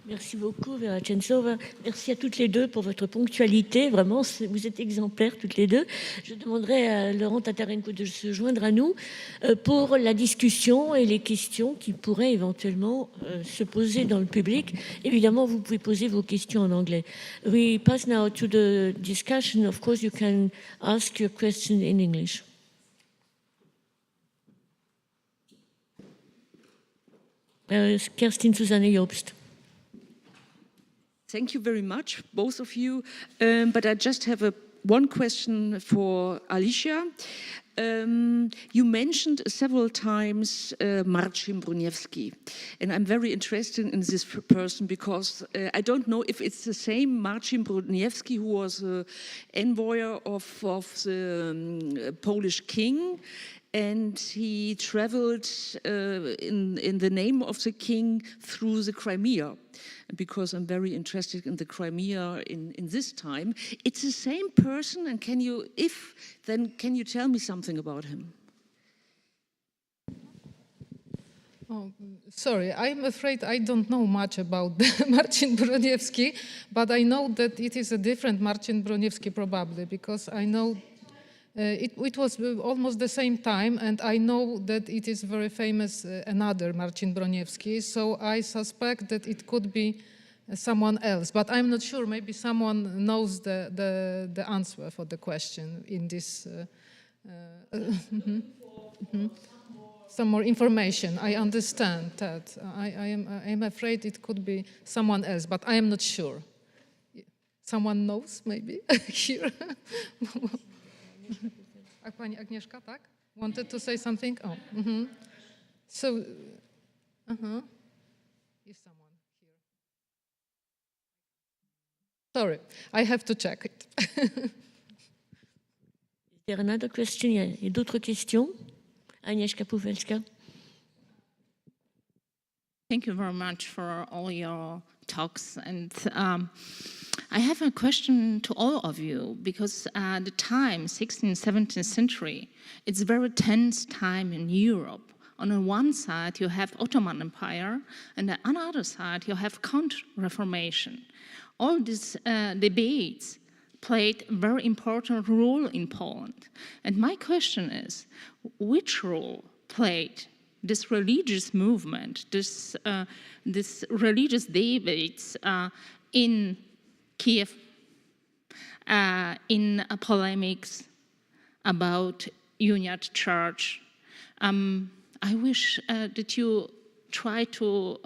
Merci beaucoup, Vera Tchentsova. Merci à toutes les deux pour votre ponctualité. Vraiment, vous êtes exemplaires toutes les deux. Je demanderai à Laurent Tatarenko de se joindre à nous pour la discussion et les questions qui pourraient éventuellement se poser dans le public. Évidemment, vous pouvez poser vos questions en anglais. We pass now to the discussion. Of course, you can ask your question in English. Kerstin Susanne Jobst. Thank you very much, both of you. But I just have one question for Alicja. You mentioned several times Marcin Broniewski, and I'm very interested in this person because I don't know if it's the same Marcin Broniewski who was envoy of the Polish king, and he traveled in the name of the king through the Crimea. Because I'm very interested in the Crimea in this time. It's the same person, and can you tell me something about him? Oh, sorry, I'm afraid I don't know much about Marcin Broniewski, but I know that it is a different Marcin Broniewski probably, because I know it was almost the same time, and I know that it is very famous, another Marcin Broniewski, so I suspect that it could be someone else, but I'm not sure. Maybe someone knows the answer for the question in this. Some more information. I understand that. I am afraid it could be someone else, but I am not sure. Someone knows, maybe, here. Pani Agnieszka, tak? Wanted to say something? Oh. So, is someone here? Sorry, I have to check it. Is there another question? Il y a d'autres questions? Agnieszka Puwelska. Thank you very much for all your talks. And I have a question to all of you, because at the time, 16th, 17th century, it's a very tense time in Europe. On the one side, you have Ottoman Empire, and on the other side, you have Counter-Reformation. All these debates played a very important role in Poland. And my question is, which role played this religious movement, this religious debates in Kiev, in polemics about Uniat Church? I wish that you try to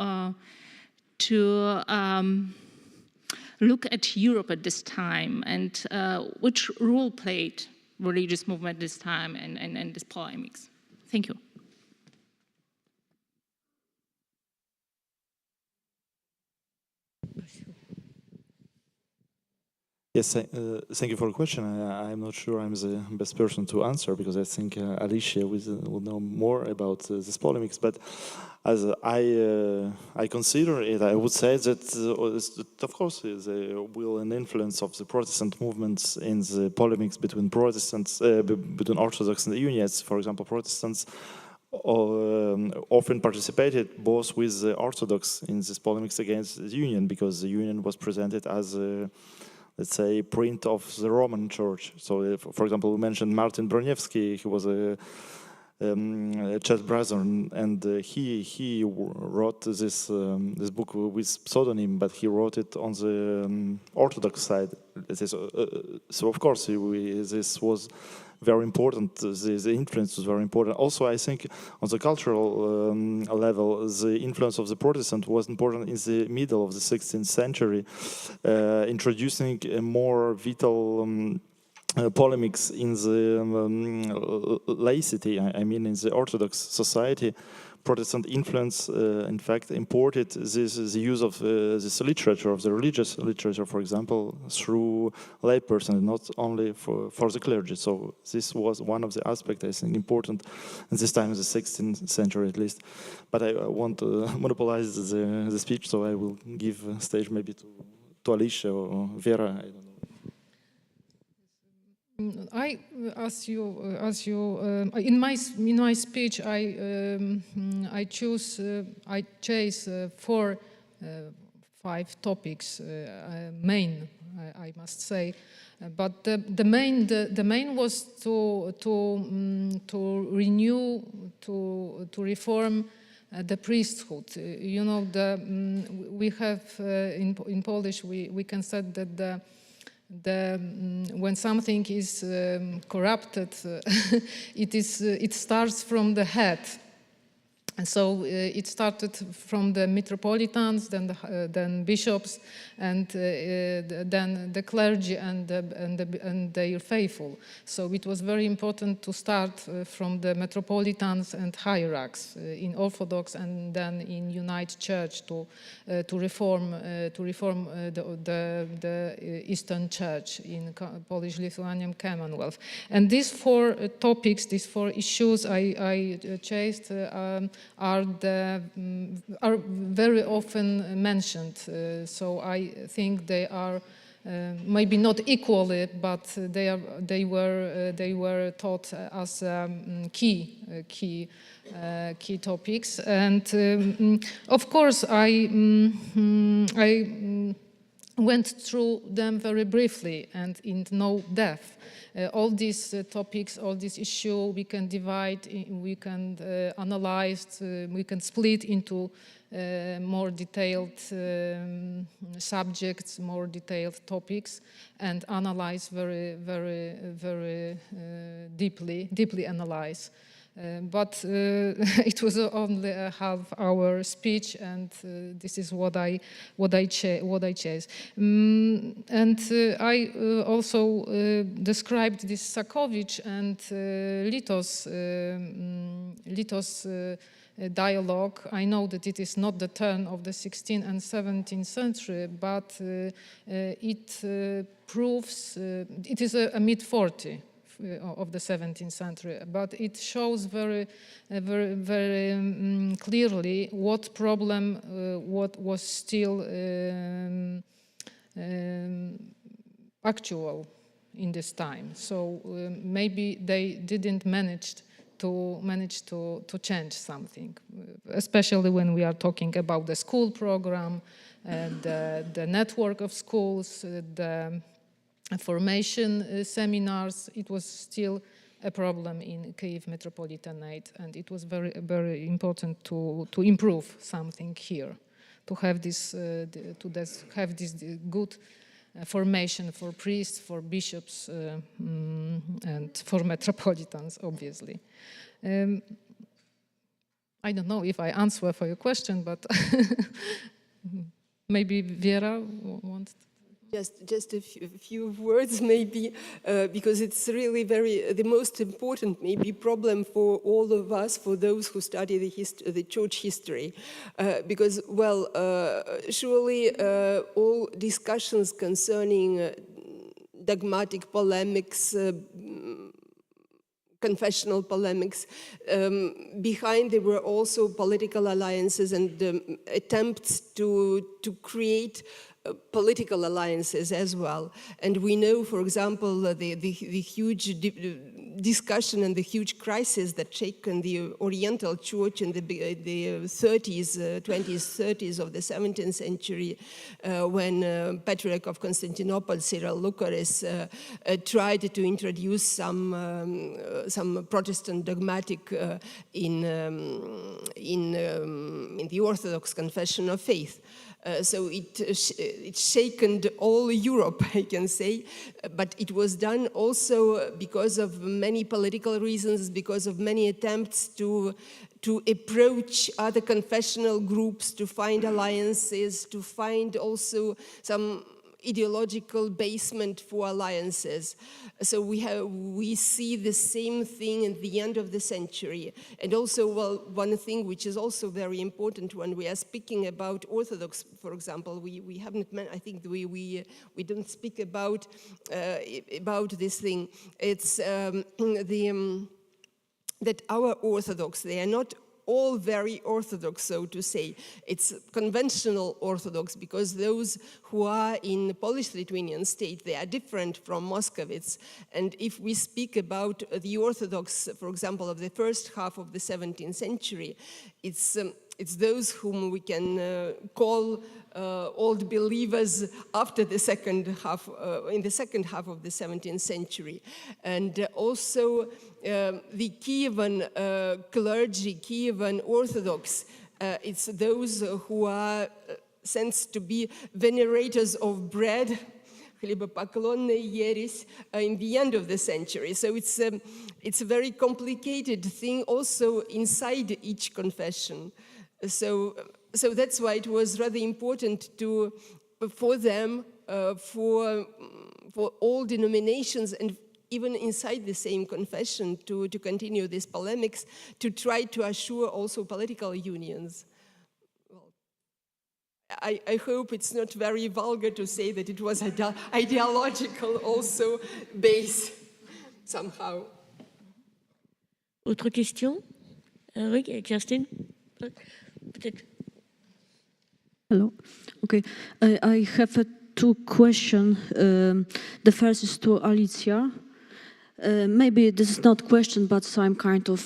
look at Europe at this time and which role played religious movement this time and this polemics. Thank you. Yes, thank you for the question. I'm not sure I'm the best person to answer because I think Alicia will know more about this polemics. But as I consider it, I would say that of course there will an influence of the Protestant movements in the polemics between Protestants, between Orthodox and the Uniats. For example, Protestants often participated both with the Orthodox in this polemics against the Union, because the Union was presented as a, let's say, print of the Roman Church. So, for example, we mentioned Martin Broniewski. He was a church brother, and he wrote this book with pseudonym, but he wrote it on the Orthodox side. So, of course, this was very important. The influence was very important. Also, I think on the cultural level, the influence of the Protestant was important in the middle of the 16th century, introducing a more vital polemics in the laicity, I mean in the Orthodox society. Protestant influence, in fact, imported the use of this literature, of the religious literature, for example, through laypersons, not only for the clergy. So this was one of the aspects, I think, important in this time, in the 16th century at least. But I want to monopolize the speech, so I will give stage maybe to Alicia or Vera, I don't know. In my speech, I chose 5 topics, main, I must say, but the main was to renew, to reform the priesthood. You know, we have in Polish we can say that when something is corrupted, it starts from the head. And so it started from the metropolitans, then bishops, and then the clergy and their faithful. So it was very important to start from the metropolitans and hierarchs in Orthodox and then in United Church to reform the Eastern Church in Polish-Lithuanian Commonwealth. And these 4 topics, these 4 issues I chose are very often mentioned. So I think they are maybe not equally, but they were taught as key topics. And of course, I went through them very briefly and in no depth. All these topics, all these issues, we can divide, we can analyze, we can split into more detailed subjects, more detailed topics, and analyze very deeply analyze. But it was only a half-hour speech, and this is what I chose. And I also described this Sakovic and Litos dialogue. I know that it is not the turn of the 16th and 17th century, but it proves it is a mid-40. Of the 17th century, but it shows very clearly what problem, what was still actual in this time. So maybe they didn't manage to change something, especially when we are talking about the school program, the network of schools, the formation seminars. It was still a problem in Kyiv Metropolitanate, and it was very important to improve something here, to have this good formation for priests, for bishops, and for metropolitans, obviously. I don't know if I answer for your question, but maybe Vera wants to. Just a few words, maybe, because it's really the most important, maybe, problem for all of us, for those who study the church history. Because, well, surely all discussions concerning dogmatic polemics, confessional polemics. Behind there were also political alliances and attempts to create political alliances as well. And we know, for example, the huge discussion and the huge crisis that shaken the Oriental Church in the 20s, 30s of the 17th century, when Patriarch of Constantinople, Cyril Lucaris, tried to introduce some Protestant dogmatic in the Orthodox confession of faith. So it shaken all Europe, I can say, but it was done also because of many political reasons, because of many attempts to approach other confessional groups, to find alliances, to find also some ideological basement for alliances. So we see the same thing at the end of the century. And also, well, one thing which is also very important when we are speaking about Orthodox, for example, we haven't, I think we don't speak about this thing. It's that our Orthodox, they are not all very Orthodox, so to say. It's conventional Orthodox, because those who are in the Polish-Lithuanian state, they are different from Muscovites. And if we speak about the Orthodox, for example, of the first half of the 17th century, it's those whom we can call old believers after the second half, in the second half of the 17th century. And also the Kievan clergy, Kievan Orthodox, it's those who are sensed to be venerators of bread, хлебопоклонная ересь, in the end of the century. So it's a very complicated thing also inside each confession. So that's why it was rather important for them, for all denominations and even inside the same confession to continue these polemics, to try to assure also political unions. Well, I hope it's not very vulgar to say that it was ideological also base somehow. Autre question? Oui, Kerstin? Peut-être. Hello. Okay. I have two questions. The first is to Alicja. Maybe this is not a question, but some kind of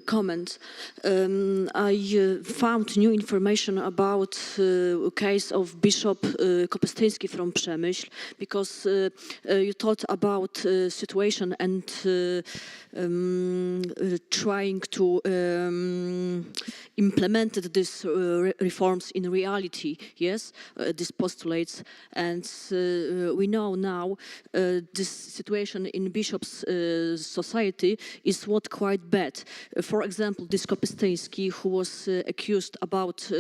comment. I found new information about a case of Bishop Kopystynski from Przemyśl, because you thought about situation and trying to implement these reforms in reality, yes, these postulates. And we know now this situation in Bishop's society is what quite bad. For example, this Kopystynski, who was accused about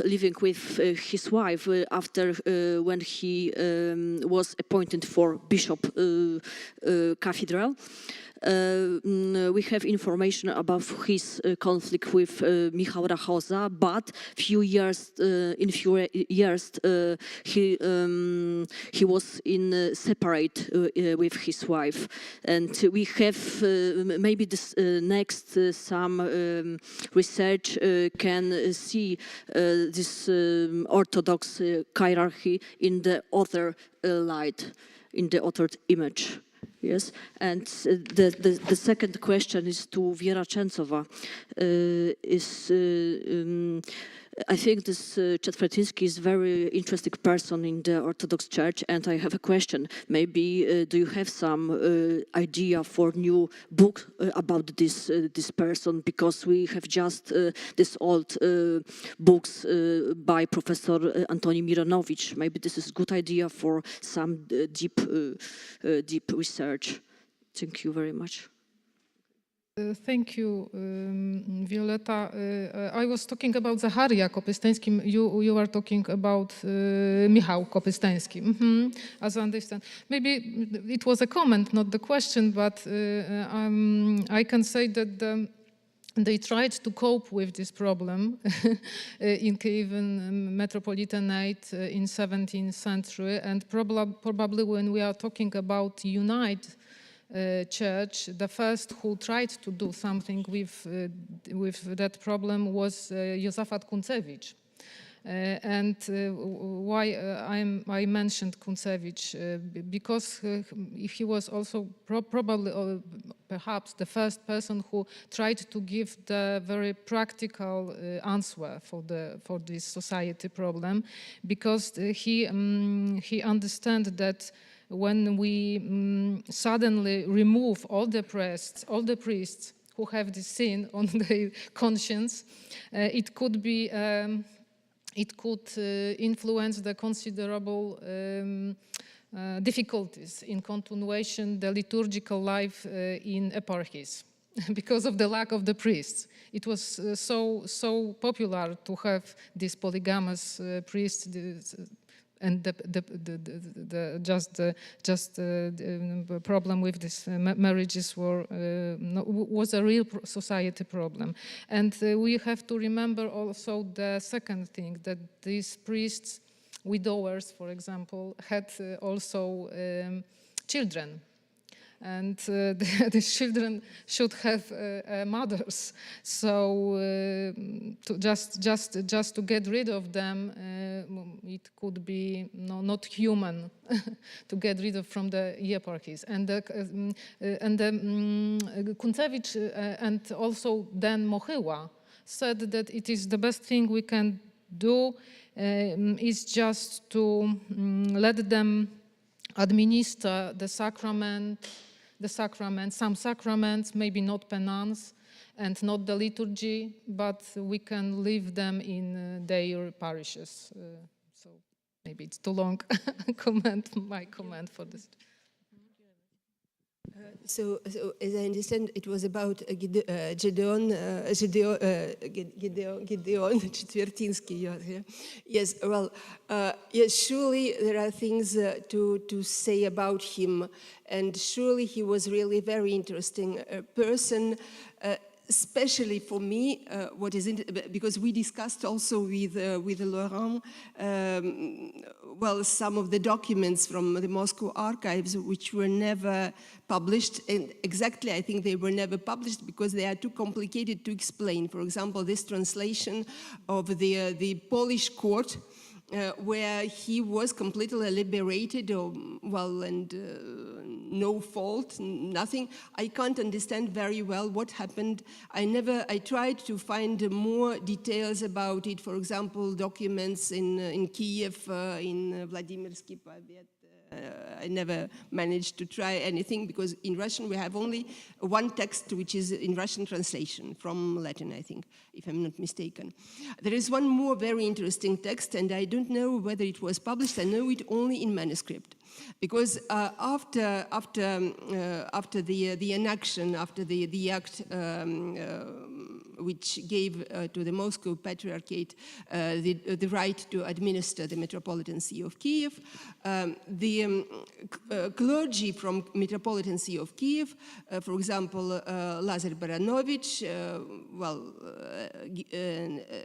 living with his wife after when he was appointed for Bishop Cathedral. We have information about his conflict with Michał Rachoza, but in few years he was in separate with his wife, and we have maybe this next some research can see this Orthodox hierarchy in the other light, in the other image. Yes, and the second question is to Vera Tchentsova. I think this Czetwertyński is a very interesting person in the Orthodox Church, and I have a question. Maybe do you have some idea for new book about this person? Because we have just this old books by Professor Antoni Mironowicz. Maybe this is a good idea for some deep research. Thank you very much. Thank you, Violeta. I was talking about Zacharia Kopystynski. You are talking about Michał Kopystynski, as I understand. Maybe it was a comment, not the question, but I can say that they tried to cope with this problem in Kievan Metropolitanate in 17th century, and probably when we are talking about unite church, the first who tried to do something with that problem was Józef Kuntsevich. And why I mentioned Kuntsevich, because he was also probably perhaps the first person who tried to give the very practical answer for this society problem, because he understood that when we suddenly remove all the priests who have this sin on their conscience, it could be it could influence the considerable difficulties in continuation the liturgical life in eparchies because of the lack of the priests. It was so popular to have these polygamous priests, and the problem with these marriages was a real society problem. And we have to remember also the second thing, that these priests, widowers, for example, had also children. And the children should have mothers. So just to get rid of them, it could be not human to get rid of from the eparchies. And Kuntsevich and also then Mochyła said that it is the best thing we can do is just to let them administer the sacrament, some sacraments, maybe not penance and not the liturgy, but we can leave them in their parishes. So maybe it's too long my comment for this. So as I understand, it was about Gedeon Swiatopołk-Czetwertyński. Yes, well, yes, surely there are things to say about him, and surely he was really a very interesting person, especially for me, because we discussed also with Laurent, well, some of the documents from the Moscow archives which were never published, and exactly I think they were never published because they are too complicated to explain. For example, this translation of the Polish court, where he was completely liberated, and no fault, nothing. I can't understand very well what happened. I tried to find more details about it. For example, documents in Kiev, in Vladimirsky Povet. I never managed to try anything because in Russian we have only one text which is in Russian translation from Latin, I think, if I'm not mistaken. There is one more very interesting text, and I don't know whether it was published. I know it only in manuscript, because after the enactment, after the act which gave to the Moscow Patriarchate the right to administer the Metropolitan See of Kiev, the clergy from Metropolitan See of Kiev, for example, Lazar Baranovich,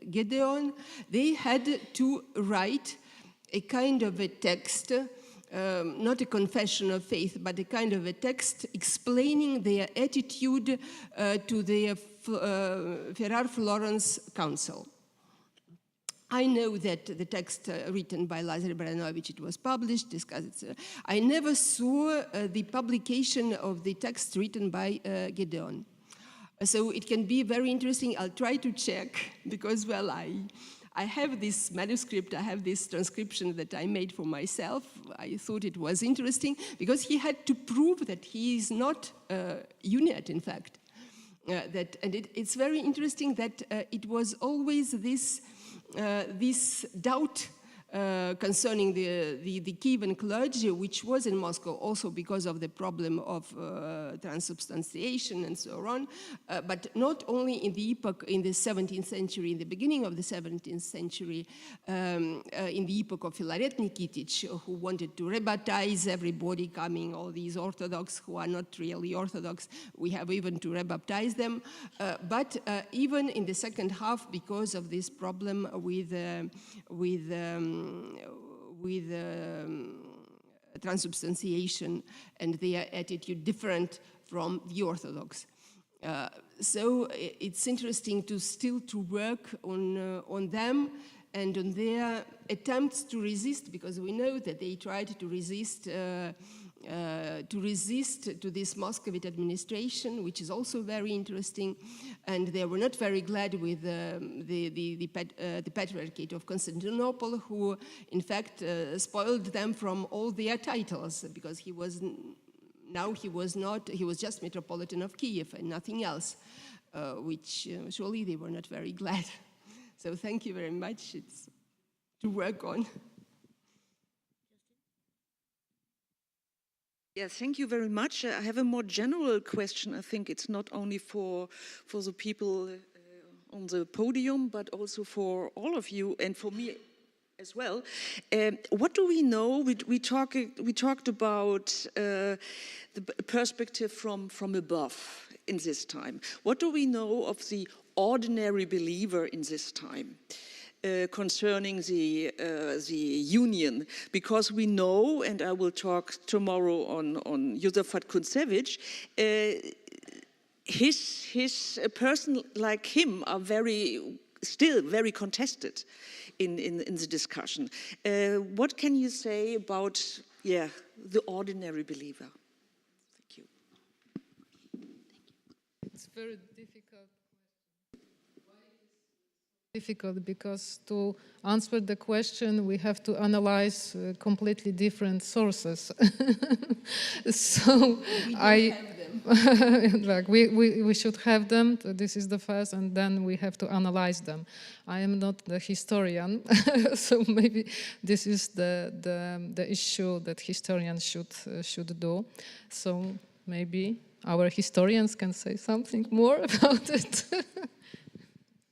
Gedeon, they had to write a kind of a text, not a confession of faith, but a kind of a text explaining their attitude to the Ferrar-Florence Council. I know that the text written by Lazar Baranovich, it was published, discussed. I never saw the publication of the text written by Gedeon. So it can be very interesting. I'll try to check because, well, I have this manuscript, I have this transcription that I made for myself. I thought it was interesting because he had to prove that he is not Uniat, in fact. It's very interesting that it was always this doubt concerning the Kievan clergy, which was in Moscow also because of the problem of transubstantiation and so on, but not only in the epoch in the 17th century, in the beginning of the 17th century, in the epoch of Filaret Nikitic, who wanted to rebaptize everybody coming, all these Orthodox who are not really Orthodox, we have even to rebaptize them, but even in the second half, because of this problem with transubstantiation and their attitude different from the Orthodox. So it's interesting to still to work on them and on their attempts to resist, because we know that they tried to resist to this Muscovite administration, which is also very interesting, and they were not very glad with the Patriarchate of Constantinople, who in fact spoiled them from all their titles, because he was just Metropolitan of Kiev and nothing else, which surely they were not very glad. So thank you very much. It's to work on. Yeah, thank you very much. I have a more general question. I think it's not only for the people on the podium, but also for all of you and for me as well. What do we know? We talked about the perspective from above in this time. What do we know of the ordinary believer in this time? Concerning the union, because we know, and I will talk tomorrow on Josefat Kuncevich, a person like him are still very contested in the discussion. What can you say about the ordinary believer? Thank you. It's very difficult because to answer the question we have to analyze completely different sources. So we should have them. This is the first, and then we have to analyze them. I am not the historian, so maybe this is the issue that historians should do. So maybe our historians can say something more about it.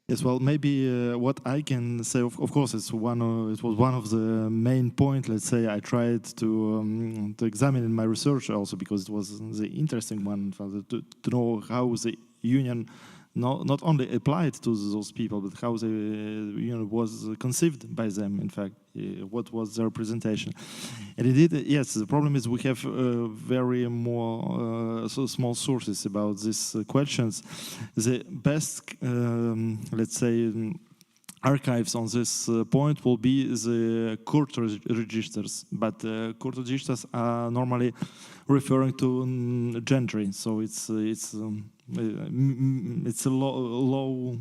Yes, well, maybe what I can say, of course, it was one of the main points. Let's say I tried to examine in my research also, because it was the interesting one to know how the union not only applied to those people, but how the union was conceived by them. In fact, what was their representation? And indeed, yes, the problem is we have very more small sources about these questions. The best, let's say, archives on this point will be the court registers, but court registers are normally referring to gentry, so it's a low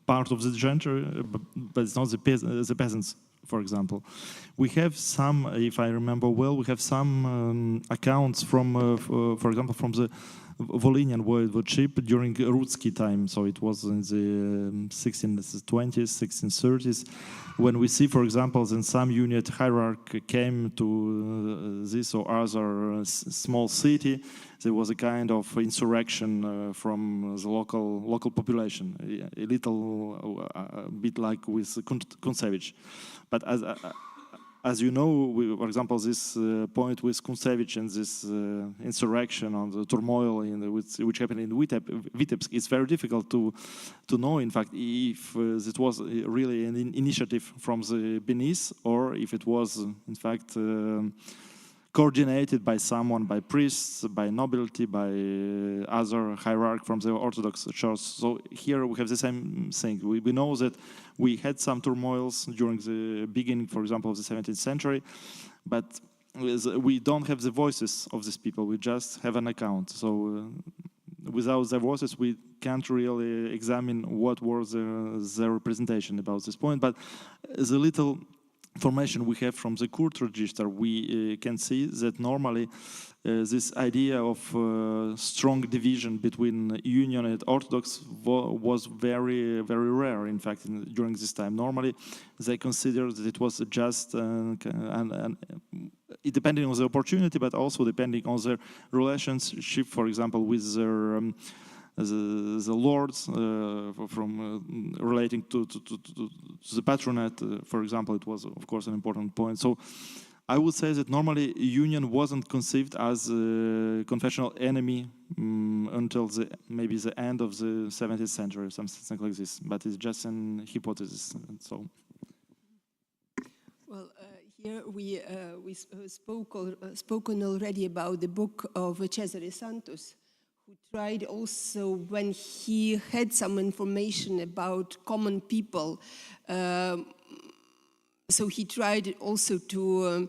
part of the gentry, but it's not the peasants, for example. We have some, if I remember well, we have some accounts from, for example, from the Volhynian voivodeship during Rutsky time, so it was in the 1620s, 1630s, when we see, for example, that some unit hierarch came to this or other small city, there was a kind of insurrection from the local population, a little bit like with Kuncevich. But as you know, for example, this point with Kuncevich and this insurrection on the turmoil which happened in Vitebsk, it's very difficult to know, in fact, if it was really an initiative from the beneath, or if it was, in fact, coordinated by someone, by priests, by nobility, by other hierarch from the Orthodox Church. So here we have the same thing. We know that we had some turmoils during the beginning, for example, of the 17th century, but we don't have the voices of these people. We just have an account. So without their voices, we can't really examine what was their representation about this point. But the little information we have from the court register, we can see that normally this idea of strong division between Union and Orthodox was very, very rare, in fact, during this time. Normally, they considered that it was just, depending on the opportunity, but also depending on their relationship, for example, with their the lords from relating to the patronate, for example, it was of course an important point. So I would say that normally Union wasn't conceived as a confessional enemy until maybe the end of the 17th century, something like this. But it's just an hypothesis. So. Well, here we spoken already about the book of Cesare Santos, who tried also, when he had some information about common people, so he tried also to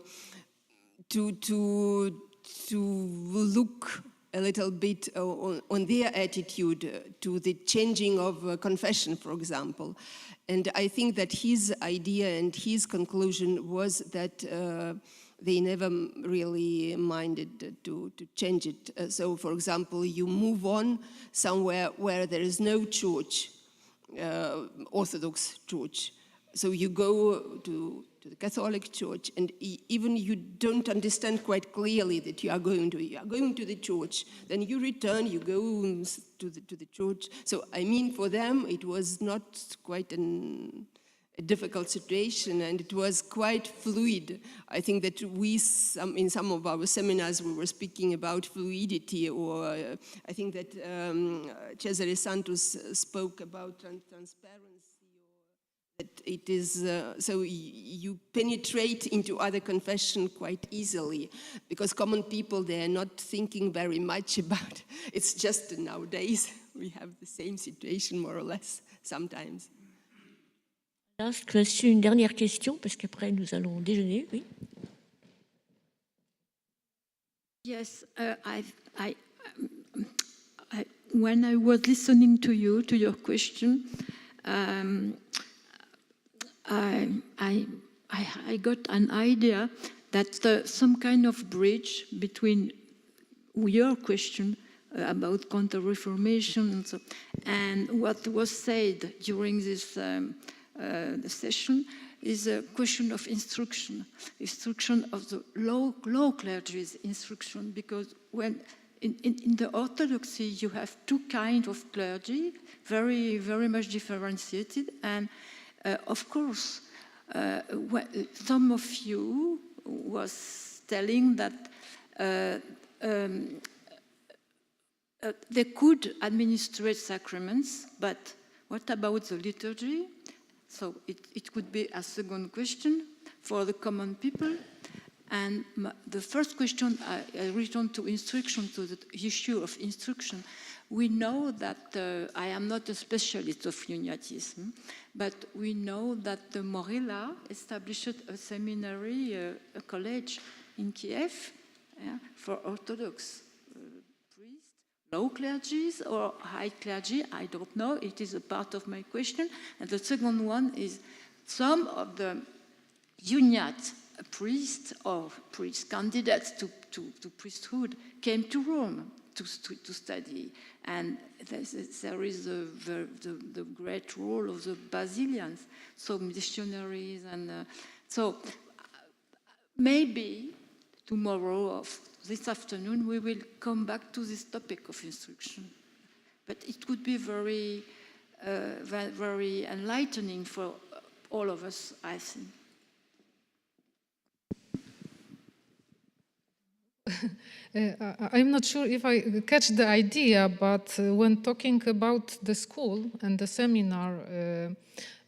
look a little bit on their attitude to the changing of confession, for example. And I think that his idea and his conclusion was that they never really minded to change it. So, for example, you move on somewhere where there is no church, Orthodox church. So you go to the Catholic Church, and even you don't understand quite clearly that you are going to the church. Then you return, you go to the church. So I mean, for them, it was not quite a difficult situation, and it was quite fluid. I think that in some of our seminars, we were speaking about fluidity, or I think that Cesare Santos spoke about transparency. That it is, so you penetrate into other confession quite easily, because common people, they are not thinking very much about, it's just nowadays we have the same situation more or less sometimes. Last question, une dernière question, parce qu'après nous allons déjeuner, oui. Yes, when I was listening to your question, I got an idea that some kind of bridge between your question about Counter-Reformation and what was said during this the session is a question of instruction of the low clergy's instruction, because when in the Orthodoxy you have two kinds of clergy, very, very much differentiated, and of course, some of you was telling that they could administrate sacraments, but what about the liturgy? So it could be a second question for the common people. And the first question, I return to instruction, to the issue of instruction. We know that, I am not a specialist of uniatism, but we know that the Morilla established a seminary, a college in Kiev for Orthodox priests, low clergies or high clergy, I don't know, it is a part of my question. And the second one is some of the uniat priests or priest candidates to priesthood came to Rome to study, and there is the great role of the Basilians, so missionaries, and so maybe tomorrow or this afternoon we will come back to this topic of instruction, but it would be very, very enlightening for all of us, I think. I'm not sure if I catch the idea, but when talking about the school and the seminar,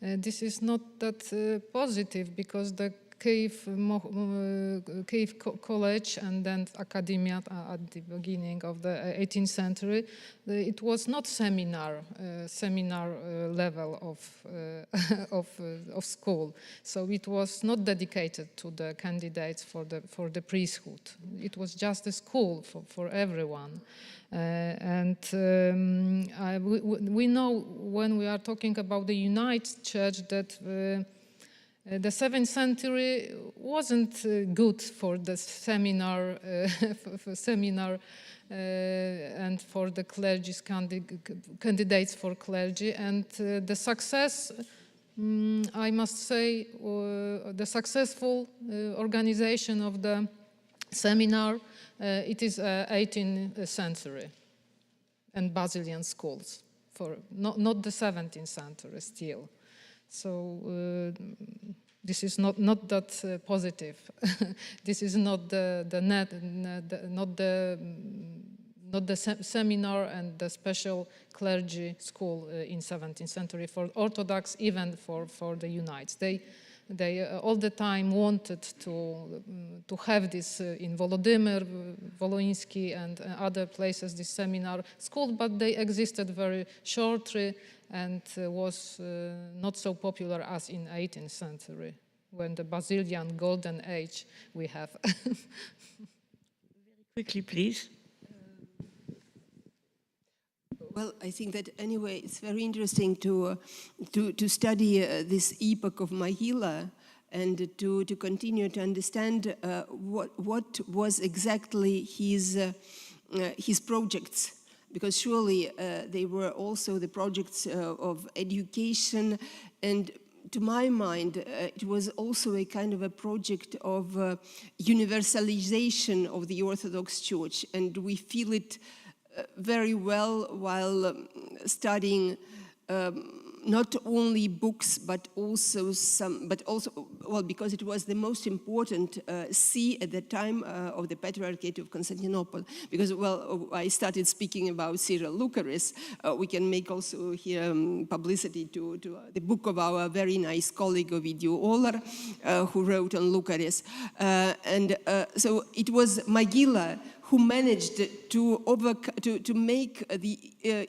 this is not that positive, because the Kiev College and then Academia at the beginning of the 18th century, it was not seminar level of school. So it was not dedicated to the candidates for the priesthood. It was just a school for everyone. We know when we are talking about the United Church that The 7th century wasn't good for the seminar, and for the clergy candidates for clergy, and the success, I must say, the successful organization of the seminar, it is 18th century and Basilian schools, for not the 17th century still. So this is not that positive. This is not the seminar and the special clergy school in 17th century for Orthodox, even for the Unites. They all the time wanted to have this in Volodymyr, Woloński, and other places, this seminar school, but they existed very shortly and was not so popular as in 18th century, when the Basilian golden age we have. Quickly, please. Well, I think that anyway, it's very interesting to study this epoch of Mahila and to continue to understand what was exactly his projects, because surely they were also the projects of education, and to my mind, it was also a kind of a project of universalization of the Orthodox Church, and we feel it very well while studying not only books, but also well, because it was the most important see at the time of the Patriarchate of Constantinople. Because, well, I started speaking about Cyril Lucaris. We can make also here publicity to the book of our very nice colleague Ovidiu Olar, who wrote on Lucaris. So it was Magilla who managed to make the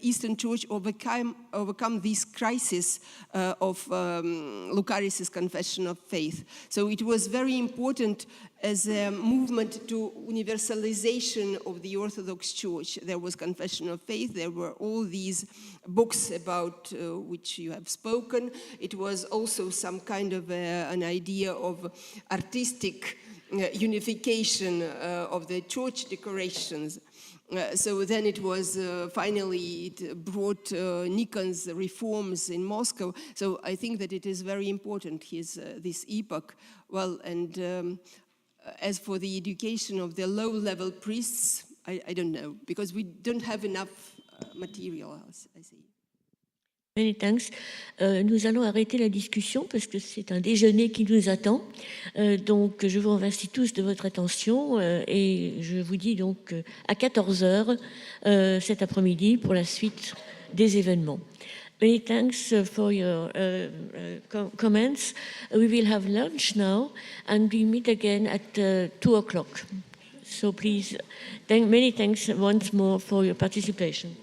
Eastern Church overcome this crisis of Lucaris' confession of faith. So it was very important as a movement to universalization of the Orthodox Church. There was confession of faith, there were all these books about which you have spoken. It was also some kind of an idea of artistic unification of the church decorations. So then it was finally, it brought Nikon's reforms in Moscow. So I think that it is very important, this epoch. Well, and as for the education of the low-level priests, I don't know, because we don't have enough material, I see. Many thanks. Nous allons arrêter la discussion parce que c'est un déjeuner qui nous attend. Donc, je vous remercie tous de votre attention et je vous dis donc à 14h cet après-midi pour la suite des événements. Many thanks for your comments. We will have lunch now and we meet again at 2 o'clock. So please, many thanks once more for your participation.